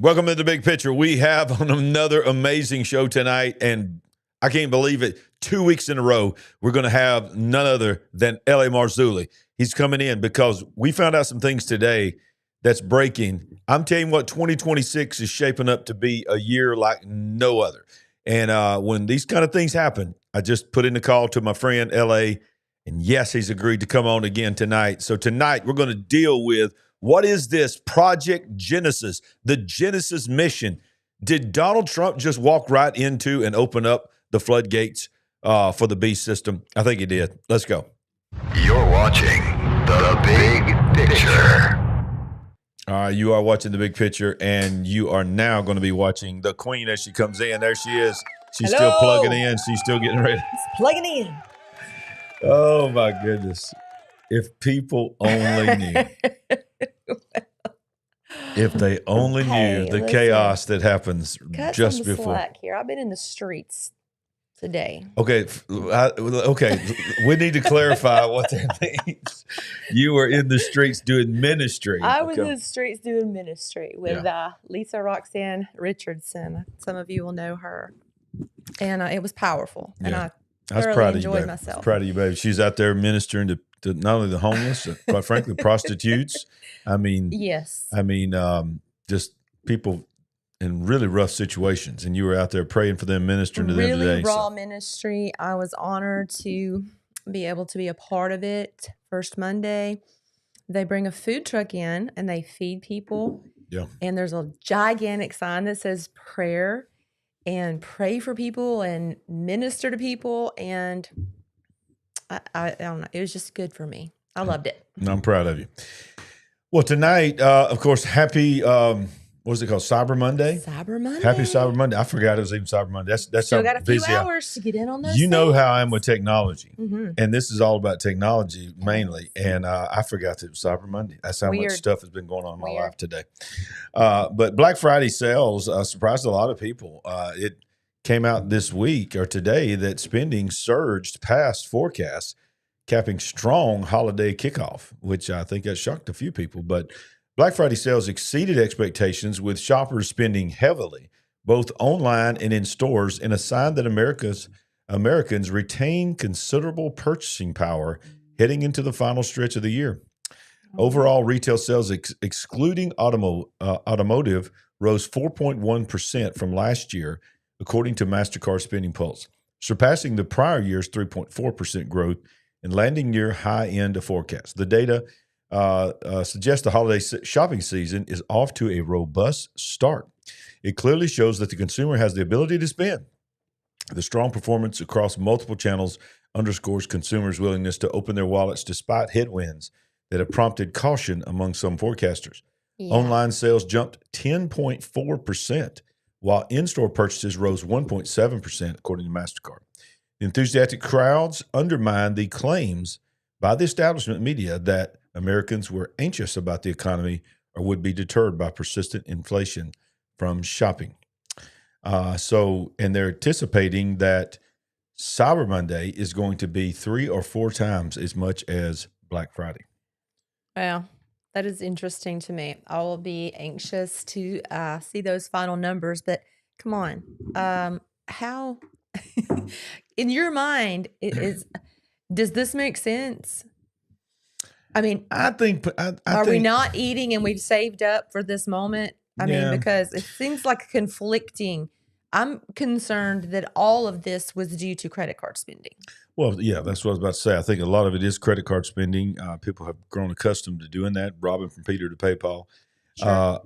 Welcome to the Big Picture. We have on another amazing show tonight, and I can't believe it. 2 weeks in a row, we're going to have none other than L.A. Marzulli. He's coming in because we found out some things today that's breaking. I'm telling you what, 2026 is shaping up to be a year like no other. And when these kind of things happen, I just put in the call to my friend L.A., and yes, he's agreed to come on again tonight. So tonight, we're going to deal with what is this Project Genesis, the Genesis mission? Did Donald Trump just walk right into and open up the floodgates for the beast system? I think he did. Let's go. You're watching The Big Picture. You are watching The Big Picture, and you are now going to be watching the Queen as she comes in. There she is. She's Hello. still plugging in. She's still getting ready. It's plugging in. Oh, my goodness. If people only knew. If they only knew the chaos that happens just before. Slack here. I've been in the streets today. Okay, we need to clarify what that means. You were in the streets doing ministry. I was in the streets doing ministry with Lisa Roxanne Richardson. Some of you will know her. And it was powerful. And I thoroughly enjoyed myself. I was proud of you, baby. She's out there ministering to not only the homeless, quite frankly, prostitutes. Yes. Just people in really rough situations, and you were out there praying for them, ministering to them today. Really raw ministry. I was honored to be able to be a part of it. First Monday, they bring a food truck in and they feed people. Yeah. And there's a gigantic sign that says prayer and pray for people and minister to people. And I don't know. It was just good for me. I loved it. I'm proud of you. Well, tonight, of course, happy, what was it called? Cyber Monday? Cyber Monday. Happy Cyber Monday. I forgot it was even Cyber Monday. That's Still how got a few busy hours to get in on those. You know how I am with technology. Mm-hmm. And this is all about technology mainly. And I forgot that it was Cyber Monday. That's how much stuff has been going on in my life today. But Black Friday sales surprised a lot of people. It came out this week or today that spending surged past forecasts, capping strong holiday kickoff, which I think that shocked a few people. But Black Friday sales exceeded expectations, with shoppers spending heavily, both online and in stores, in a sign that Americans retain considerable purchasing power heading into the final stretch of the year. Overall, retail sales, excluding automotive, rose 4.1% from last year, according to MasterCard Spending Pulse, surpassing the prior year's 3.4% growth and landing near high end of forecast. The data suggests the holiday shopping season is off to a robust start. It clearly shows that the consumer has the ability to spend. The strong performance across multiple channels underscores consumers' willingness to open their wallets despite headwinds that have prompted caution among some forecasters. Yeah. Online sales jumped 10.4%, while in-store purchases rose 1.7%, according to MasterCard. Enthusiastic crowds undermined the claims by the establishment media that Americans were anxious about the economy or would be deterred by persistent inflation from shopping. And they're anticipating that Cyber Monday is going to be 3 or 4 times as much as Black Friday. Well, that is interesting to me. I will be anxious to see those final numbers, but come on. How, in your mind, does this make sense? I mean, I think we not eating and we've saved up for this moment? I mean, because it seems like conflicting. I'm concerned that all of this was due to credit card spending. Well, yeah, that's what I was about to say. I think a lot of it is credit card spending. People have grown accustomed to doing that, robbing from Peter to pay Paul. Sure.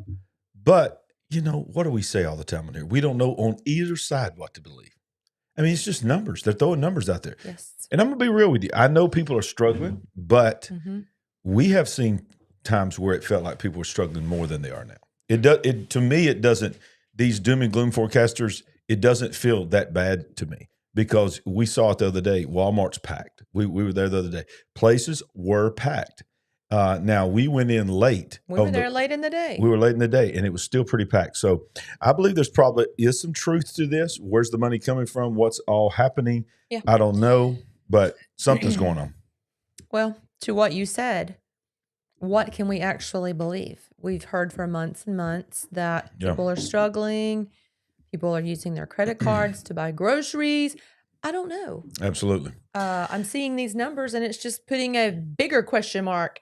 But, what do we say all the time on here? We don't know on either side what to believe. I mean, it's just numbers. They're throwing numbers out there. Yes. And I'm going to be real with you. I know people are struggling, but we have seen times where it felt like people were struggling more than they are now. To me, it doesn't. These doom and gloom forecasters, it doesn't feel that bad to me, because we saw it the other day. Walmart's packed. We were there the other day. Places were packed. Now, we went in late. We were there late in the day. We were late in the day, and it was still pretty packed. So I believe there's probably is some truth to this. Where's the money coming from? What's all happening? Yeah. I don't know, but something's going on. Well, to what you said, what can we actually believe? We've heard for months and months that people are struggling. People are using their credit cards to buy groceries. I don't know. Absolutely. I'm seeing these numbers, and it's just putting a bigger question mark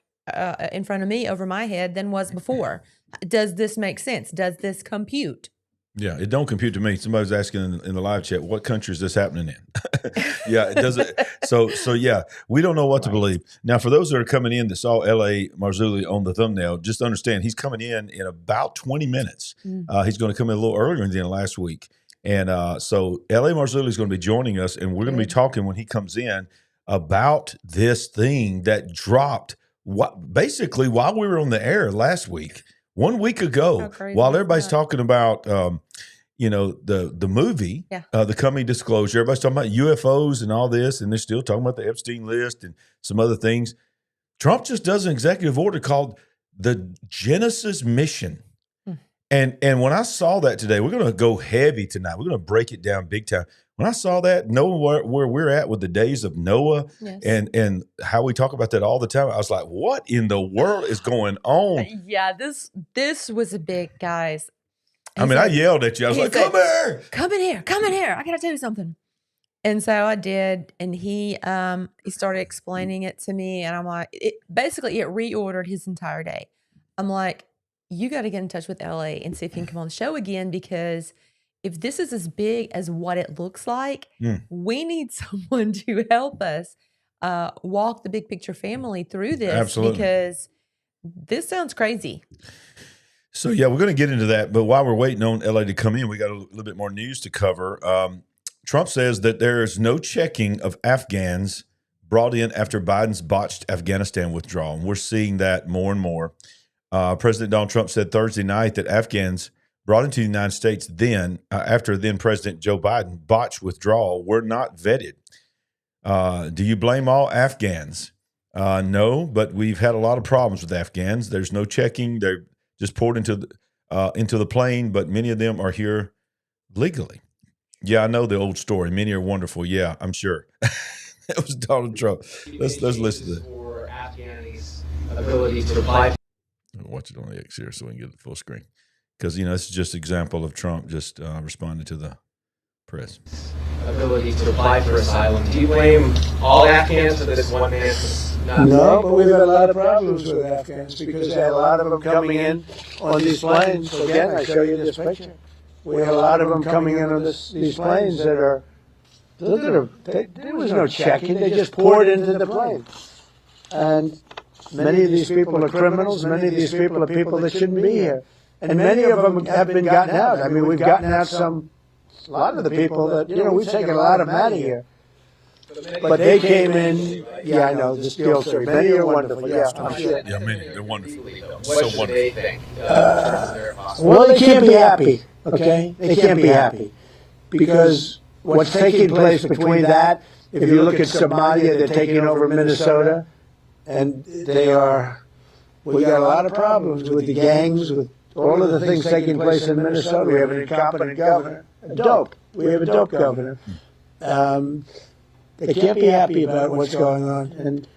in front of me over my head than was before. Does this make sense? Does this compute? Yeah, it don't compute to me. Somebody's asking in the live chat, what country is this happening in? Yeah, it doesn't. So yeah, we don't know what to believe. Now, for those that are coming in that saw L.A. Marzulli on the thumbnail, just understand he's coming in about 20 minutes. He's going to come in a little earlier than last week. And so L.A. Marzulli is going to be joining us, and we're going to be talking when he comes in about this thing that dropped basically while we were on the air last week. 1 week ago, while everybody's talking about, the movie, the coming disclosure, everybody's talking about UFOs and all this, and they're still talking about the Epstein list and some other things. Trump just does an executive order called the Genesis Mission. And when I saw that today, we're going to go heavy tonight. We're going to break it down big time. When I saw that, knowing where we're at with the days of Noah and how we talk about that all the time, I was like, what in the world is going on? Yeah, this was a big, guys. I yelled at you. I was like, come here. Come in here. I got to tell you something. And so I did, and he started explaining it to me, and I'm like, it reordered his entire day. I'm like, you got to get in touch with LA and see if you can come on the show again, because if this is as big as what it looks like, we need someone to help us walk the big picture family through this. Absolutely. Because this sounds crazy. So, yeah, we're going to get into that. But while we're waiting on LA to come in, we got a little bit more news to cover. Trump says that there is no checking of Afghans brought in after Biden's botched Afghanistan withdrawal. And we're seeing that more and more. President Donald Trump said Thursday night that Afghans brought into the United States after then President Joe Biden botched withdrawal were not vetted. Do you blame all Afghans? No, but we've had a lot of problems with Afghans. There's no checking. They're just poured into the plane, but many of them are here legally. Yeah, I know the old story. Many are wonderful. Yeah, I'm sure. That was Donald Trump. Let's listen to this. For Afghans' ability to apply. Watch it on the X here so we can get the full screen. Because, this is just an example of Trump just responding to the press. Ability to apply for asylum. Do you blame all Afghans for this one man's? No, but we've had a lot of problems with Afghans because they had a lot of them coming in on these planes. Again, I show you this picture. We had a lot of them coming in on these planes that are, look at them. There was no checking. They just poured into the plane. And many of these people are criminals. Many of these people are people that shouldn't be here. And many of them have been gotten out. I mean, we've gotten out a lot of the people that, we've taken a lot of them out of here. But they came in, I know, this deal story. Many are wonderful, I'm sure. Yeah, many. They're wonderful. What should they think? Well, they can't be happy, okay? They can't be happy. Because what's taking place between that, if you look at Somalia, they're taking over Minnesota, and we got a lot of problems with the gangs, with all of the things taking place in Minnesota. We have an incompetent governor, We have a dope governor. They can't be happy about what's going on. And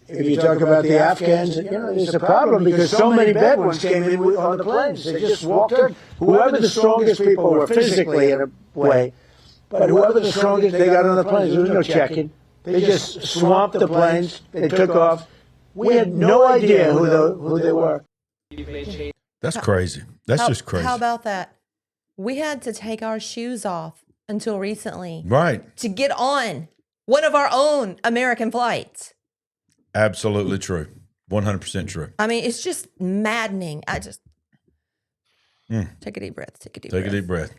if you talk about the Afghans, it's a problem because so many bad ones came in on the planes. They just walked in. Whoever the strongest people were physically in a way, but whoever the strongest, they got on the planes. There was no checking. They just swamped the planes. They took off. We had no idea who they were. That's crazy. That's just crazy. How about that? We had to take our shoes off until recently. Right. To get on one of our own American flights. Absolutely true. 100% true. I mean, it's just maddening. Take a deep breath. Take a deep breath.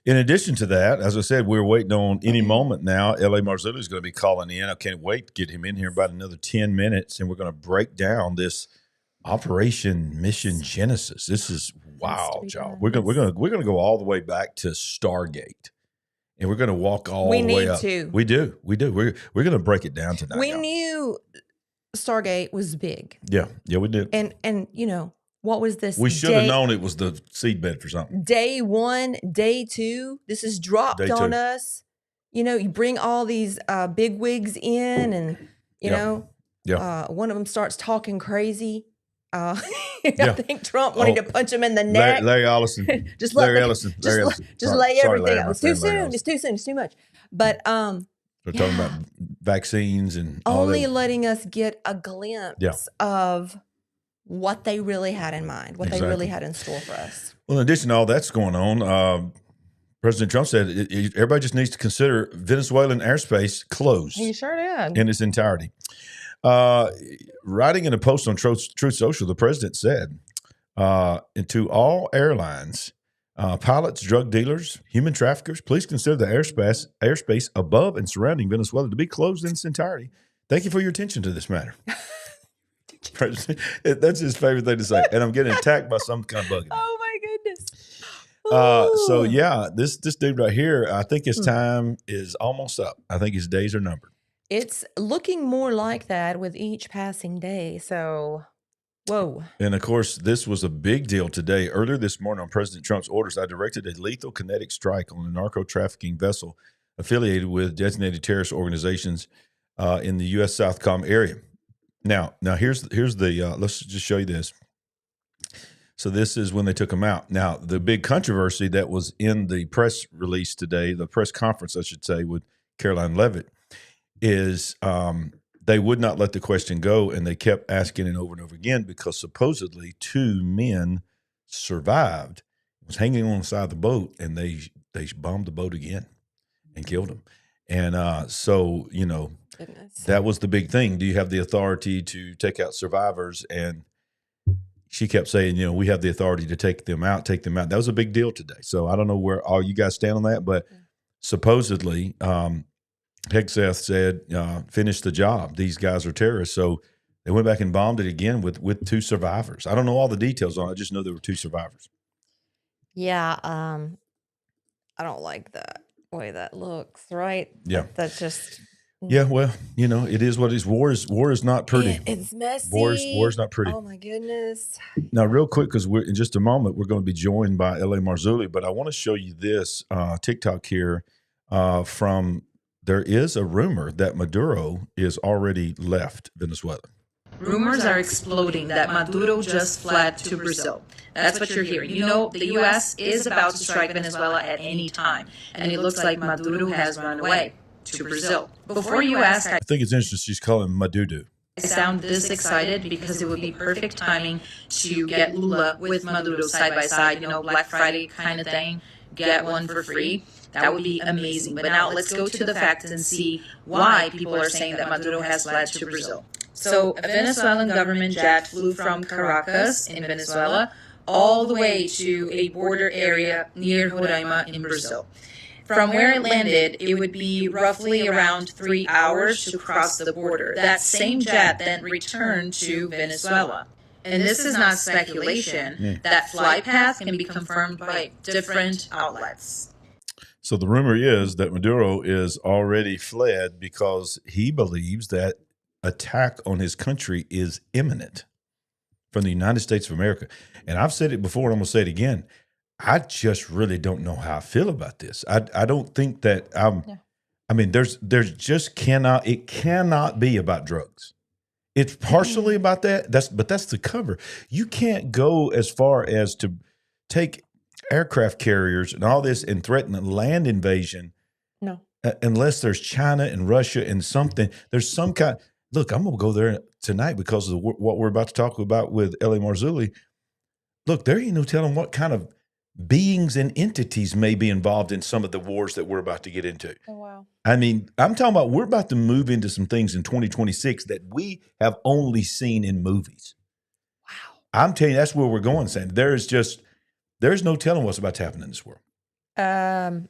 In addition to that, as I said, we're waiting on any moment now. L.A. Marzulli is going to be calling in. I can't wait to get him in here in about another 10 minutes, and we're going to break down this Operation Mission Genesis. This is wild, y'all. We're going to go all the way back to Stargate, and we're going to walk all the way up. We do. We're going to break it down tonight. We knew Stargate was big. Yeah, we did. And what was this? We should have known it was the seedbed for something. Day 1, day 2, this is dropped on us. You bring all these big wigs in, and you know. Yeah. One of them starts talking crazy. I Yeah. think Trump wanted to punch him in the neck. Larry Ellison. Just Larry let Ellison. just lay everything Larry, out. It's too soon. It's too soon. It's too much. But We're talking about vaccines and all only that. letting us get a glimpse of what they really had in mind, what they really had in store for us. Well, in addition to all that's going on, President Trump said everybody just needs to consider Venezuelan airspace closed. He sure did. In its entirety. Writing in a post on Truth Social, the president said, to all airlines, pilots, drug dealers, human traffickers, please consider the airspace above and surrounding Venezuela to be closed in its entirety. Thank you for your attention to this matter. That's his favorite thing to say. And I'm getting attacked by some kind of bug. Oh, my goodness. So, yeah, this dude right here, I think his time is almost up. I think his days are numbered. It's looking more like that with each passing day. So, whoa. And, of course, this was a big deal today. Earlier this morning on President Trump's orders, I directed a lethal kinetic strike on a narco-trafficking vessel affiliated with designated terrorist organizations in the U.S. Southcom area. Now here's the let's just show you this. So this is when they took him out. Now, the big controversy that was in the press release today, the press conference, I should say, with Caroline Leavitt, is they would not let the question go, and they kept asking it over and over again because supposedly 2 men survived, was hanging on the side of the boat, and they bombed the boat again and killed him. And so, you know, that was the big thing. Do you have the authority to take out survivors? And she kept saying, you know, we have the authority to take them out. That was a big deal today. So I don't know where all you guys stand on that, but supposedly Hegseth said, finish the job. These guys are terrorists. So they went back and bombed it again with 2 survivors. I don't know all the details on it. I just know there were 2 survivors. Yeah. I don't like that way that looks, right? Yeah. That's just. Yeah, well, you know, it is what it is. War is not pretty. It's messy. War is not pretty. Oh my goodness. Now, real quick, because in just a moment we're going to be joined by L.A. Marzulli, but I want to show you this TikTok here from. There is a rumor that Maduro is already left Venezuela. Rumors are exploding that Maduro just fled to Brazil. That's what you're hearing. You know, the U.S. is about to strike Venezuela at any time, and it looks like Maduro has run away to Brazil. Before you ask, I think it's interesting she's calling him Madudu. I sound this excited because it would be perfect timing to get Lula with Maduro side by side, you know, Black Friday kind of thing, get one for free. That would be amazing. But now let's go to the facts and see why people are saying that Maduro has fled to Brazil. So a Venezuelan government jet flew from Caracas in Venezuela all the way to a border area near Roraima in Brazil. From where it landed, it would be roughly around 3 hours to cross the border. That same jet then returned to Venezuela. And this is not speculation. That flight path can be confirmed by different outlets. So the rumor is that Maduro is already fled because he believes that attack on his country is imminent from the United States of America. And I've said it before, and I'm going to say it again. I just really don't know how I feel about this. I don't think that I mean, there's just it cannot be about drugs. It's partially about that. But that's the cover. You can't go as far as to take aircraft carriers and all this and threaten a land invasion. No. Unless there's China and Russia and something. There's some kind. Look, I'm going to go there tonight because of what we're about to talk about with L.A. Marzulli. Look, there ain't no telling what kind of beings and entities may be involved in some of the wars that we're about to get into. Oh, wow. I mean, I'm talking about we're about to move into some things in 2026 that we have only seen in movies. Wow. I'm telling you, that's where we're going, Sandy. There's no telling what's about to happen in this world. As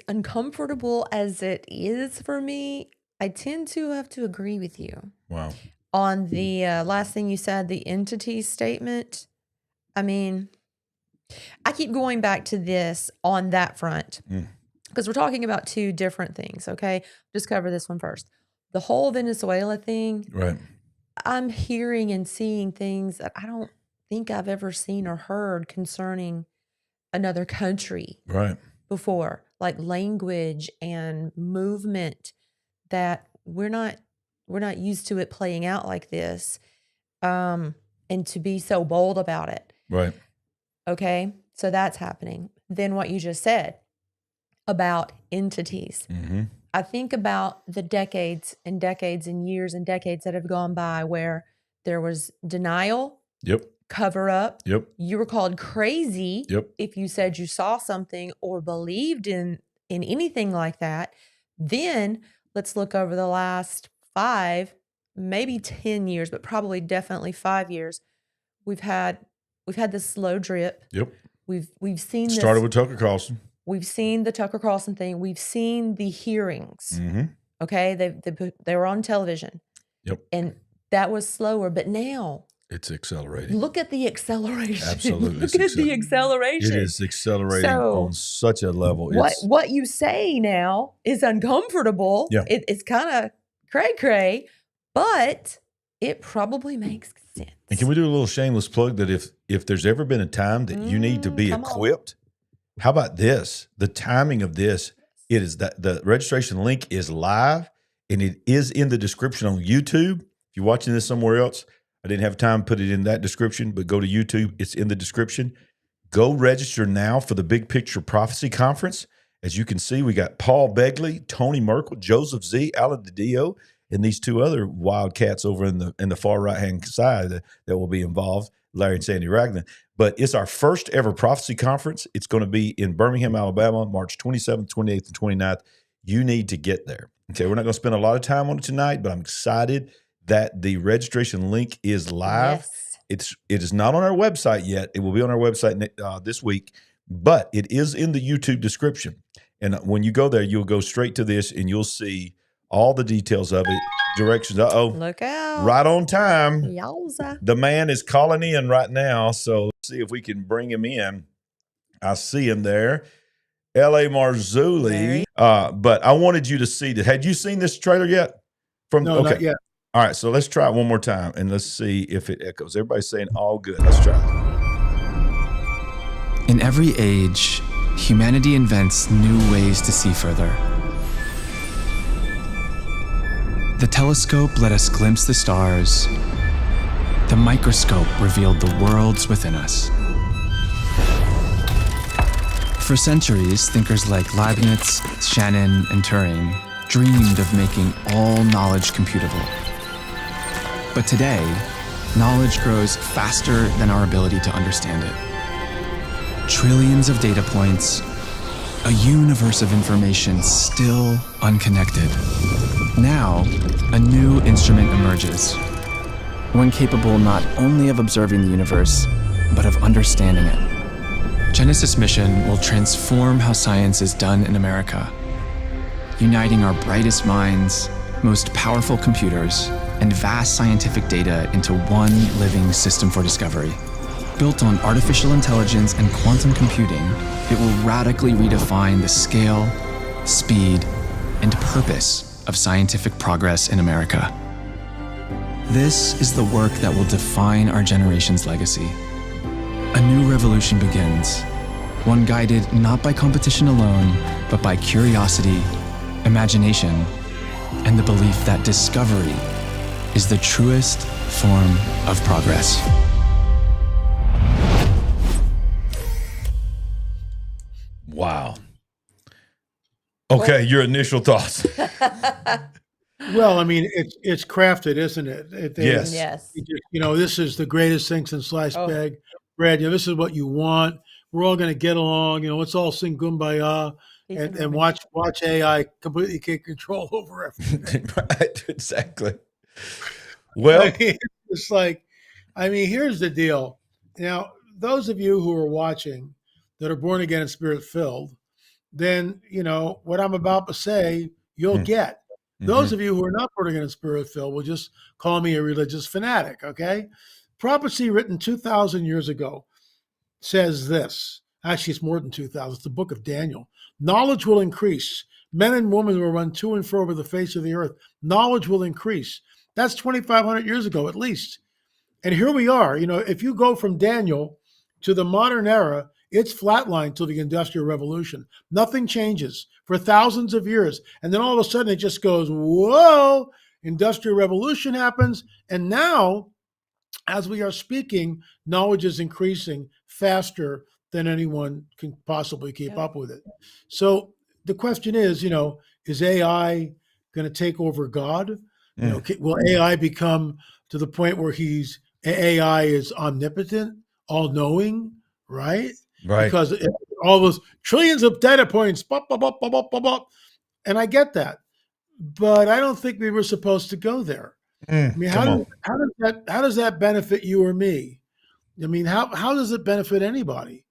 uncomfortable as it is for me, I tend to have to agree with you. Wow. On the last thing you said, the entity statement, I mean, I keep going back to this on that front because we're talking about 2 different things, okay? Just cover this one first. The whole Venezuela thing, right? I'm hearing and seeing things that I don't think I've ever seen or heard concerning another country before, like language and movement that we're not used to it playing out like this. And to be so bold about it. Right. Okay. So that's happening. Then what you just said about entities. Mm-hmm. I think about the decades and decades and years and decades that have gone by where there was denial. Yep. Cover up. Yep. You were called crazy. Yep. If you said you saw something or believed in anything like that. Then let's look over the last 5, maybe 10 years, but probably definitely 5 years. We've had this slow drip. Yep. We've seen started this, with Tucker Carlson. We've seen the Tucker Carlson thing. We've seen the hearings. Mm-hmm. Okay, they were on television. Yep. And that was slower, but now it's accelerating. Look at the acceleration. Absolutely. Look at the acceleration. It is accelerating on such a level. What you say now is uncomfortable. Yeah. It's kind of cray-cray, but it probably makes sense. And can we do a little shameless plug that if there's ever been a time that you need to be equipped, how about this? The timing of this, it is that the registration link is live and it is in the description on YouTube. If you're watching this somewhere else, I didn't have time to put it in that description, but go to YouTube. It's in the description. Go register now for the Big Picture Prophecy Conference. As you can see, we got Paul Begley, Tony Merkel, Joseph Z, Alan DiDio, and these 2 other wildcats over in the far right-hand side that will be involved, Larry and Sandy Ragland. But it's our first ever prophecy conference. It's going to be in Birmingham, Alabama, March 27th, 28th, and 29th. You need to get there. Okay, we're not going to spend a lot of time on it tonight, but I'm excited that the registration link is live. Yes. It is not on our website yet. It will be on our website this week, but it is in the YouTube description. And when you go there, you'll go straight to this and you'll see all the details of it, directions. Look out. Right on time. Yowza. The man is calling in right now, so let's see if we can bring him in. I see him there. L.A. Marzulli. But I wanted you to see that. Had you seen this trailer yet? No, not yet. All right, so let's try it one more time, and let's see if it echoes. Everybody's saying all good. Let's try it. In every age, humanity invents new ways to see further. The telescope let us glimpse the stars. The microscope revealed the worlds within us. For centuries, thinkers like Leibniz, Shannon, and Turing dreamed of making all knowledge computable. But today, knowledge grows faster than our ability to understand it. Trillions of data points, a universe of information still unconnected. Now, a new instrument emerges, one capable not only of observing the universe, but of understanding it. Genesis mission will transform how science is done in America, uniting our brightest minds, most powerful computers, and vast scientific data into one living system for discovery. Built on artificial intelligence and quantum computing, it will radically redefine the scale, speed, and purpose of scientific progress in America. This is the work that will define our generation's legacy. A new revolution begins, one guided not by competition alone, but by curiosity, imagination, and the belief that discovery is the truest form of progress. Wow. Okay, your initial thoughts. Well, I mean, it's crafted, isn't it? Yes. Yes. This is the greatest thing since sliced bread. This is what you want. We're all going to get along. Let's all sing Kumbaya and watch AI completely take control over everything. Right, exactly. Well, it's like, here's the deal. Now, those of you who are watching that are born again and spirit filled, then, what I'm about to say, you'll get. Those of you who are not born again and spirit filled will just call me a religious fanatic, okay? Prophecy written 2,000 years ago says this. Actually, it's more than 2,000. It's the book of Daniel. Knowledge will increase. Men and women will run to and fro over the face of the earth. Knowledge will increase. That's 2,500 years ago, at least. And here we are. If you go from Daniel to the modern era, it's flatlined till the Industrial Revolution. Nothing changes for thousands of years. And then all of a sudden it just goes, whoa, Industrial revolution happens, and now, as we are speaking, knowledge is increasing faster than anyone can possibly keep up with it. So the question is, is AI going to take over God? Will AI become to the point where AI is omnipotent, all knowing, right? Right. Because all those trillions of data points, bop, bop, bop, bop, bop, bop, bop. And I get that, but I don't think we were supposed to go there. I mean, how does that benefit you or me? I mean, how does it benefit anybody?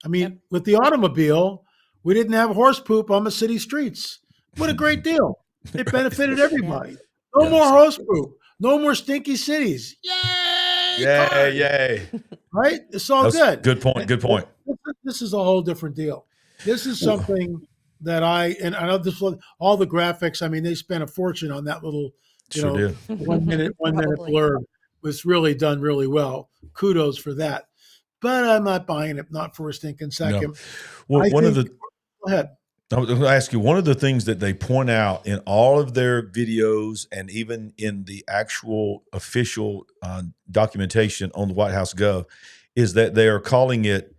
I mean, with the automobile, we didn't have horse poop on the city streets. What a great deal! It benefited everybody. No more horse poop. No more stinky cities. Yay! Yay! Yay! Right? It's all good. Good point. Good point. This is a whole different deal. This is something that I know this all the graphics. I mean, they spent a fortune on that little, 1 minute blurb. Was really done really well. Kudos for that. But I'm not buying it. Not for a stinking second. No. Well, go ahead. I was going to ask you, one of the things that they point out in all of their videos and even in the actual official documentation on the White House Gov is that they are calling it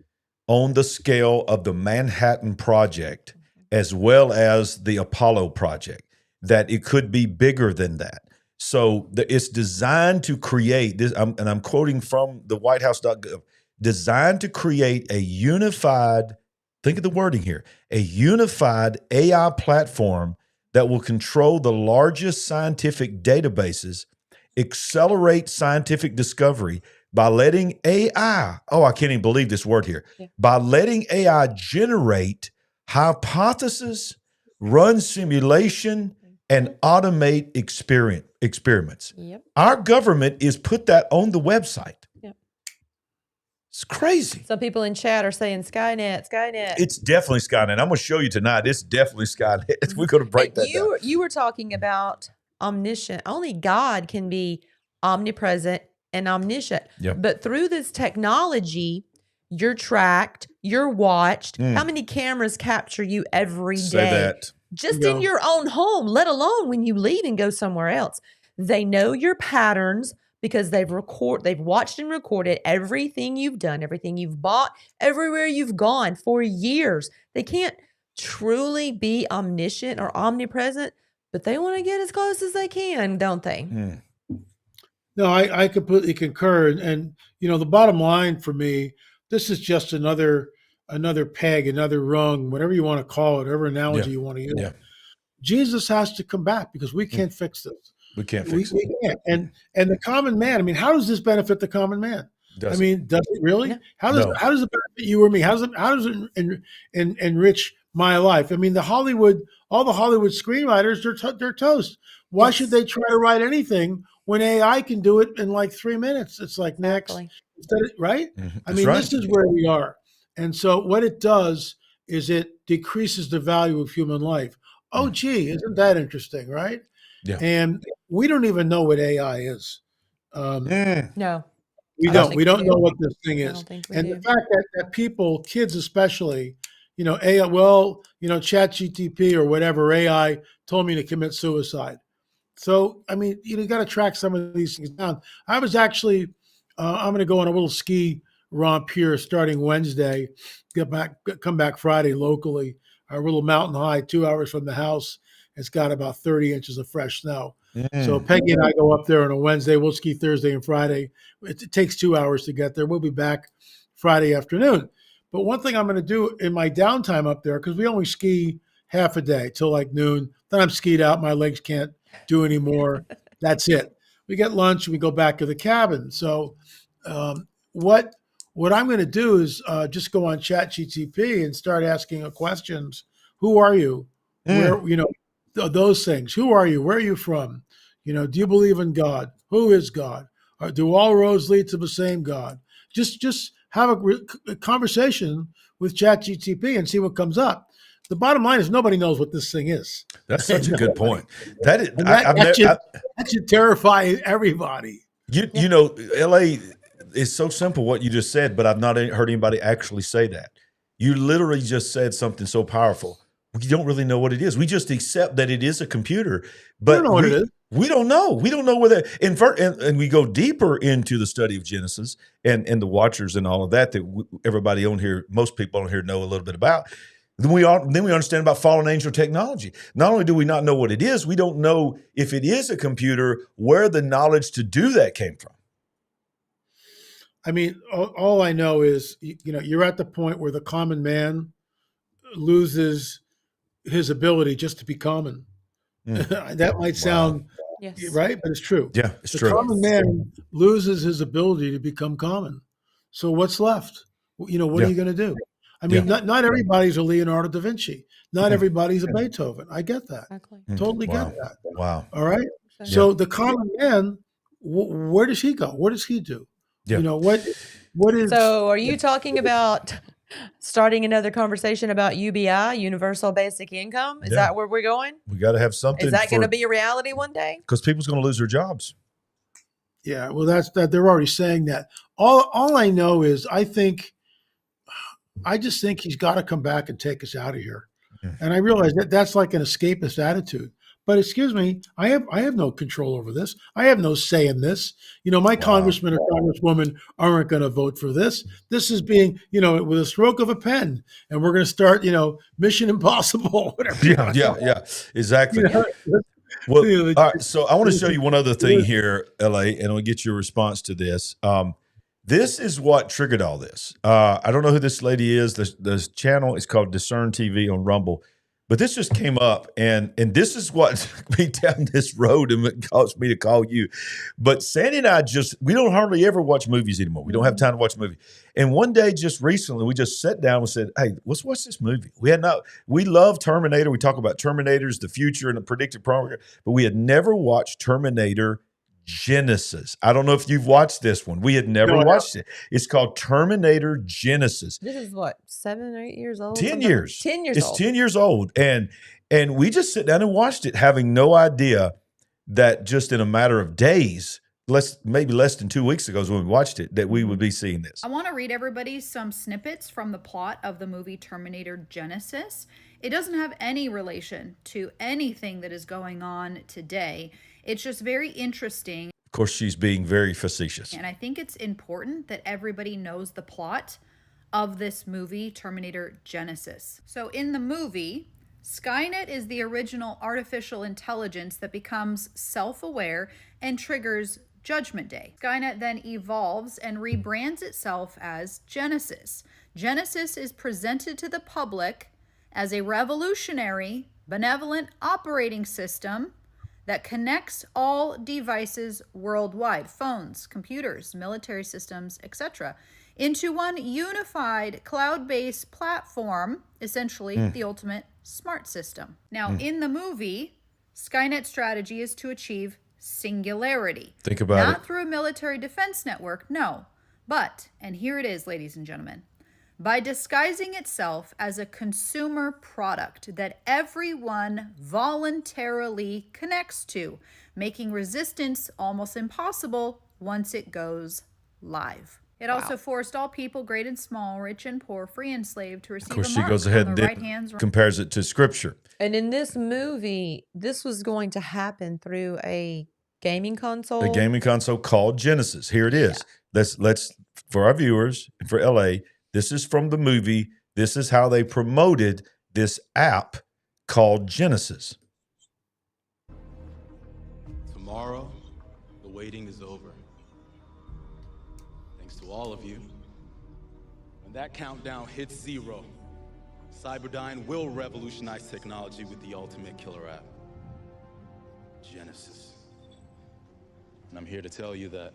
on the scale of the Manhattan Project as well as the Apollo Project, that it could be bigger than that. So it's designed to create this, and I'm quoting from the whitehouse.gov, designed to create a unified, think of the wording here, a unified AI platform that will control the largest scientific databases, accelerate scientific discovery by letting AI, I can't even believe this word here, by letting AI generate hypotheses, run simulation, and automate experiments. Yep. Our government is put that on the website. Yep. It's crazy. Some people in chat are saying Skynet. It's definitely Skynet. I'm going to show you tonight. It's definitely Skynet. We're going to break that down. You were talking about omniscient. Only God can be omnipresent and omniscient. Yep. But through this technology, you're tracked, you're watched. How many cameras capture you every day? Say that. Just in your own home, let alone when you leave and go somewhere else. They know your patterns because they've watched and recorded everything you've done, everything you've bought, everywhere you've gone for years. They can't truly be omniscient or omnipresent, but they want to get as close as they can, don't they? No, I completely concur. And the bottom line for me, this is just another peg, another rung, whatever you want to call it, whatever analogy you want to use. Yeah. Jesus has to come back because we can't fix this. We can't fix it. We can't. And the common man, I mean, how does this benefit the common man? Does it really? No. How does it benefit you or me? How does it enrich my life? I mean, all the Hollywood screenwriters, they're toast. Why should they try to write anything when AI can do it in like 3 minutes? It's like next, right? I mean, this is where we are. And so what it does is it decreases the value of human life. Oh, gee, isn't that interesting, right? Yeah. And we don't even know what AI is. No. We don't know what this thing is. And do. the fact that people, kids especially, AI, ChatGPT or whatever AI told me to commit suicide. So, I mean, you got to track some of these things down. I was actually, I'm going to go on a little ski romp here starting Wednesday, come back Friday locally, a little mountain high, 2 hours from the house. It's got about 30 inches of fresh snow. So Peggy and I go up there on a Wednesday. We'll ski Thursday and Friday. It takes 2 hours to get there. We'll be back Friday afternoon. But one thing I'm going to do in my downtime up there, because we only ski half a day till like noon. Then I'm skied out. My legs can't do anymore. That's it. We get lunch and we go back to the cabin. So what I'm going to do is just go on ChatGPT and start asking questions. Who are you? Where, those things. Who are you? Where are you from? Do you believe in God? Who is God? Do all roads lead to the same God? Just have a conversation with ChatGPT and see what comes up. The bottom line is nobody knows what this thing is. That's such a good point. That should terrify everybody. LA is so simple what you just said, but I've not heard anybody actually say that. You literally just said something so powerful. We don't really know what it is. We just accept that it is a computer, We but don't know what it is. we don't know. We don't know whether, and we go deeper into the study of Genesis and the Watchers and all of that everybody on here, most people on here know a little bit about. Then we understand about fallen angel technology. Not only do we not know what it is, we don't know if it is a computer, where the knowledge to do that came from. I mean, all I know is, you're at the point where the common man loses his ability just to be common. That might sound right, but it's true. Yeah, it's the true. Common man loses his ability to become common. So what's left? What are you going to do? I mean, not everybody's a Leonardo da Vinci. Not everybody's a Beethoven. I get that. Exactly. Totally get that. Wow. All right. So the common man, where does he go? What does he do? Yeah. What is? So are you talking about starting another conversation about UBI, Universal Basic Income? Is that where we're going? We got to have something. Is that going to be a reality one day? Because people's going to lose their jobs. Yeah. Well, that's that. They're already saying that. All I know is I just think he's got to come back and take us out of here. And I realize that that's like an escapist attitude. But excuse me, I have no control over this. I have no say in this. My congressman or congresswoman aren't going to vote for this. This is being, with a stroke of a pen, and we're going to start, Mission Impossible. Whatever. Yeah, exactly. Well, all right. So I want to show you one other thing here, LA, and I'll get your response to this. This is what triggered all this. I don't know who this lady is. The channel is called Discern TV on Rumble. But this just came up, and this is what took me down this road and it caused me to call you. But Sandy and I we don't hardly ever watch movies anymore. We don't have time to watch a movie. And one day, just recently, we just sat down and said, hey, let's watch this movie. We love Terminator. We talk about Terminators, the future, and the predicted program, but we had never watched Terminator Genesis. I don't know if you've watched this one. We had never watched it. It's called Terminator Genesis. This is what, 7 or 8 years old? 10 years. 10 years it's old. 10 years old. And we just sit down and watched it, having no idea that just in a matter of days, maybe less than 2 weeks ago is when we watched it, that we would be seeing this. I want to read everybody some snippets from the plot of the movie Terminator Genesis. It doesn't have any relation to anything that is going on today. It's just very interesting. Of course, she's being very facetious. And I think it's important that everybody knows the plot of this movie, Terminator Genesis. So in the movie, Skynet is the original artificial intelligence that becomes self-aware and triggers Judgment Day. Skynet then evolves and rebrands itself as Genesis. Genesis is presented to the public as a revolutionary, benevolent operating system that connects all devices worldwide, phones, computers, military systems, etc., into one unified cloud-based platform, essentially the ultimate smart system. Now, in the movie, Skynet's strategy is to achieve singularity. Think about it. Not through a military defense network, no. But, and here it is, ladies and gentlemen, by disguising itself as a consumer product that everyone voluntarily connects to, making resistance almost impossible once it goes live. It also forced all people, great and small, rich and poor, free and slave, to receive a mark Of course, she goes ahead on and the right hands. compares it to Scripture. And in this movie, this was going to happen through a gaming console. A gaming console called Genesis. Here it is. Let's for our viewers and for LA, this is from the movie. This is how they promoted this app called Genesis. Tomorrow, the waiting is over. Thanks to all of you. When that countdown hits 0, Cyberdyne will revolutionize technology with the ultimate killer app, Genesis. And I'm here to tell you that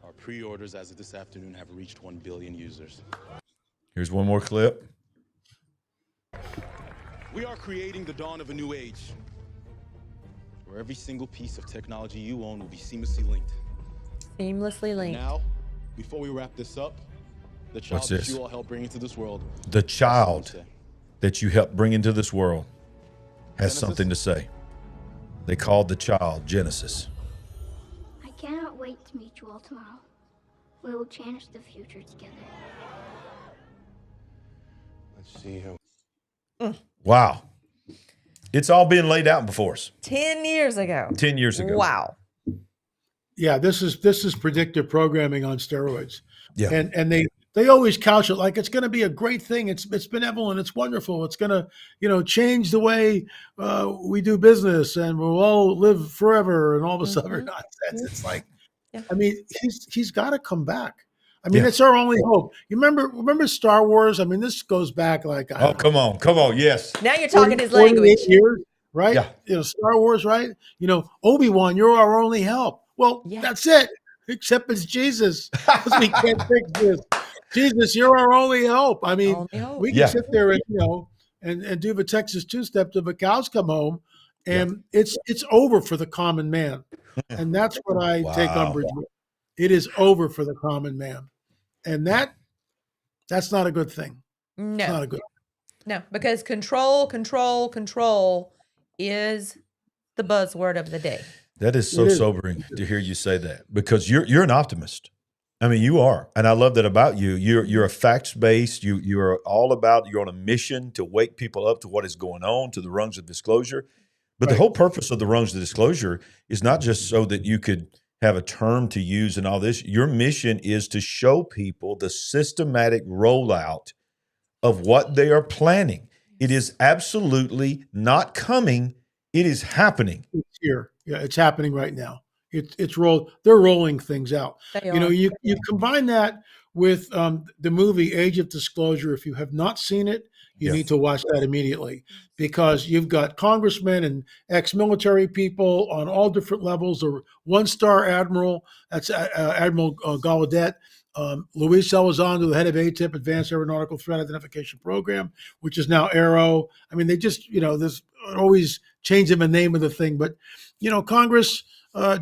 our pre-orders as of this afternoon have reached 1 billion users. Here's one more clip. We are creating the dawn of a new age, where every single piece of technology you own will be seamlessly linked. Seamlessly linked. Now, before we wrap this up, the child that you all helped bring into this world. The child that you helped bring into this world has Genesis? something to say. They called the child Genesis. I cannot wait to meet you all tomorrow. We will change the future together. Let's see how. Wow. It's all being laid out before us. 10 years ago. 10 years ago. Wow. Yeah, this is predictive programming on steroids. Yeah. And they always couch it like it's going to be a great thing. It's benevolent. It's wonderful. It's going to, change the way we do business, and we'll all live forever and all this other nonsense. It's like, I mean, he's got to come back. I mean, it's our only hope. You remember Star Wars? I mean, this goes back like come on, yes. Now you're talking his language. 48 years, right? Yeah. Star Wars, right? Obi-Wan, you're our only help. Well, that's it. Except it's Jesus, because we can't fix this. Jesus, you're our only hope. I mean, we can sit there and and do the Texas two-step till the cows come home, and it's over for the common man, and that's what I take umbrage with. It is over for the common man, and that's not a good thing. No, it's not a good. No, because control is the buzzword of the day. That is so sobering to hear you say that, because you're an optimist. I mean, you are, and I love that about you. You're a facts based. You're all about. You're on a mission to wake people up to what is going on, to the rungs of disclosure. But the whole purpose of the rungs of disclosure is not just so that you could have a term to use and all this. Your mission is to show people the systematic rollout of what they are planning. It is absolutely not coming. It is happening. It's here. Yeah, it's happening right now. It's rolled. They're rolling things out. You combine that with the movie Age of Disclosure. If you have not seen it, you need to watch that immediately, because you've got congressmen and ex-military people on all different levels. A one-star admiral, that's Admiral Gallaudet. Luis Elizondo, the head of ATIP, Advanced Aeronautical Threat Identification Program, which is now ARROW. I mean, they just, there's always changing the name of the thing. But, Congress,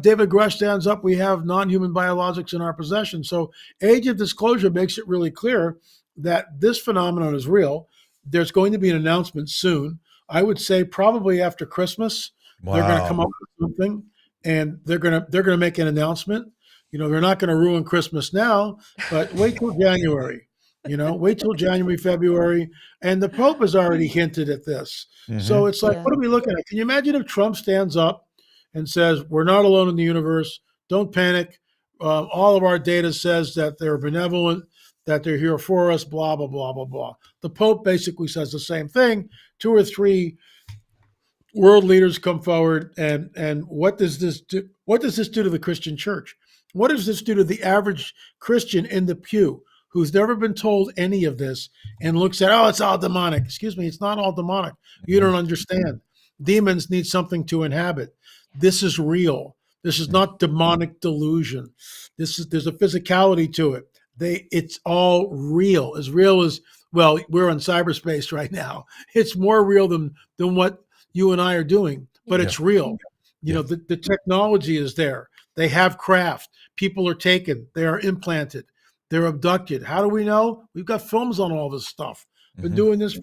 David Grush stands up. We have non-human biologics in our possession. So Age of Disclosure makes it really clear that this phenomenon is real. There's going to be an announcement soon. I would say probably after Christmas. Wow. They're going to come up with something, and they're going to make an announcement. They're not going to ruin Christmas now, but wait till January. Wait till January, February. And the Pope has already hinted at this. Mm-hmm. So it's like, what are we looking at? Can you imagine if Trump stands up and says, we're not alone in the universe. Don't panic. All of our data says that they're benevolent, that they're here for us, blah, blah, blah, blah, blah. The Pope basically says the same thing. 2 or 3 world leaders come forward, and what does this do? What does this do to the Christian church? What does this do to the average Christian in the pew who's never been told any of this and looks at, it's all demonic? Excuse me, it's not all demonic. You don't understand. Demons need something to inhabit. This is real. This is not demonic delusion. There's a physicality to it. It's all real. As real as, well, we're in cyberspace right now. It's more real than what you and I are doing, but it's real. The technology is there. They have craft. People are taken. They are implanted. They're abducted. How do we know? We've got films on all this stuff. Been doing this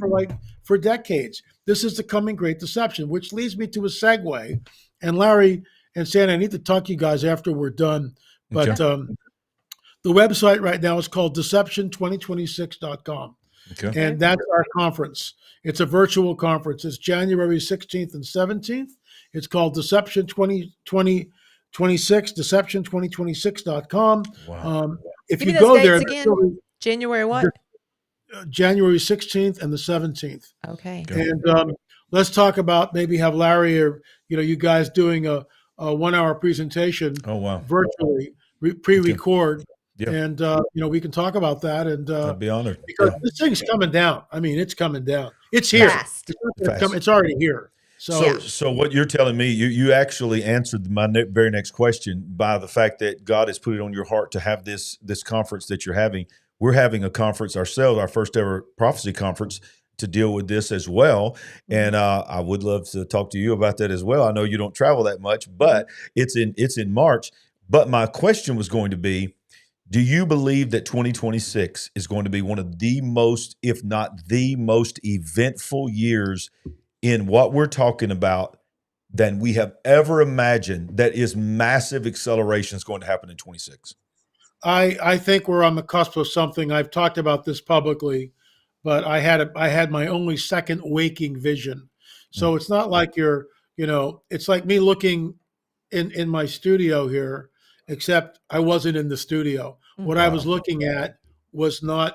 for decades. This is the coming great deception, which leads me to a segue. And Larry and Santa, I need to talk to you guys after we're done. But the website right now is called deception2026.com. Okay. And that's our conference. It's a virtual conference. It's January 16th and 17th. It's called Deception 2026, deception2026.com. Wow. If you go there, again, January what? January 16th and the 17th. Okay. And let's talk about, maybe have Larry or you guys doing a 1-hour presentation. Oh, wow. Virtually, pre-record. Okay. Yep. And we can talk about that. And I'd be honored, because this thing's coming down. I mean, it's coming down. It's here. It's already here. So what you're telling me, you actually answered my very next question by the fact that God has put it on your heart to have this conference that you're having. We're having a conference ourselves, our first ever prophecy conference, to deal with this as well. And I would love to talk to you about that as well. I know you don't travel that much, but it's in March. But my question was going to be, do you believe that 2026 is going to be one of the most, if not the most eventful years in what we're talking about than we have ever imagined, that is massive acceleration is going to happen in 26? I think we're on the cusp of something. I've talked about this publicly, but I had my only second waking vision. So it's not like you're, it's like me looking in my studio here, except I wasn't in the studio. What I was looking at was not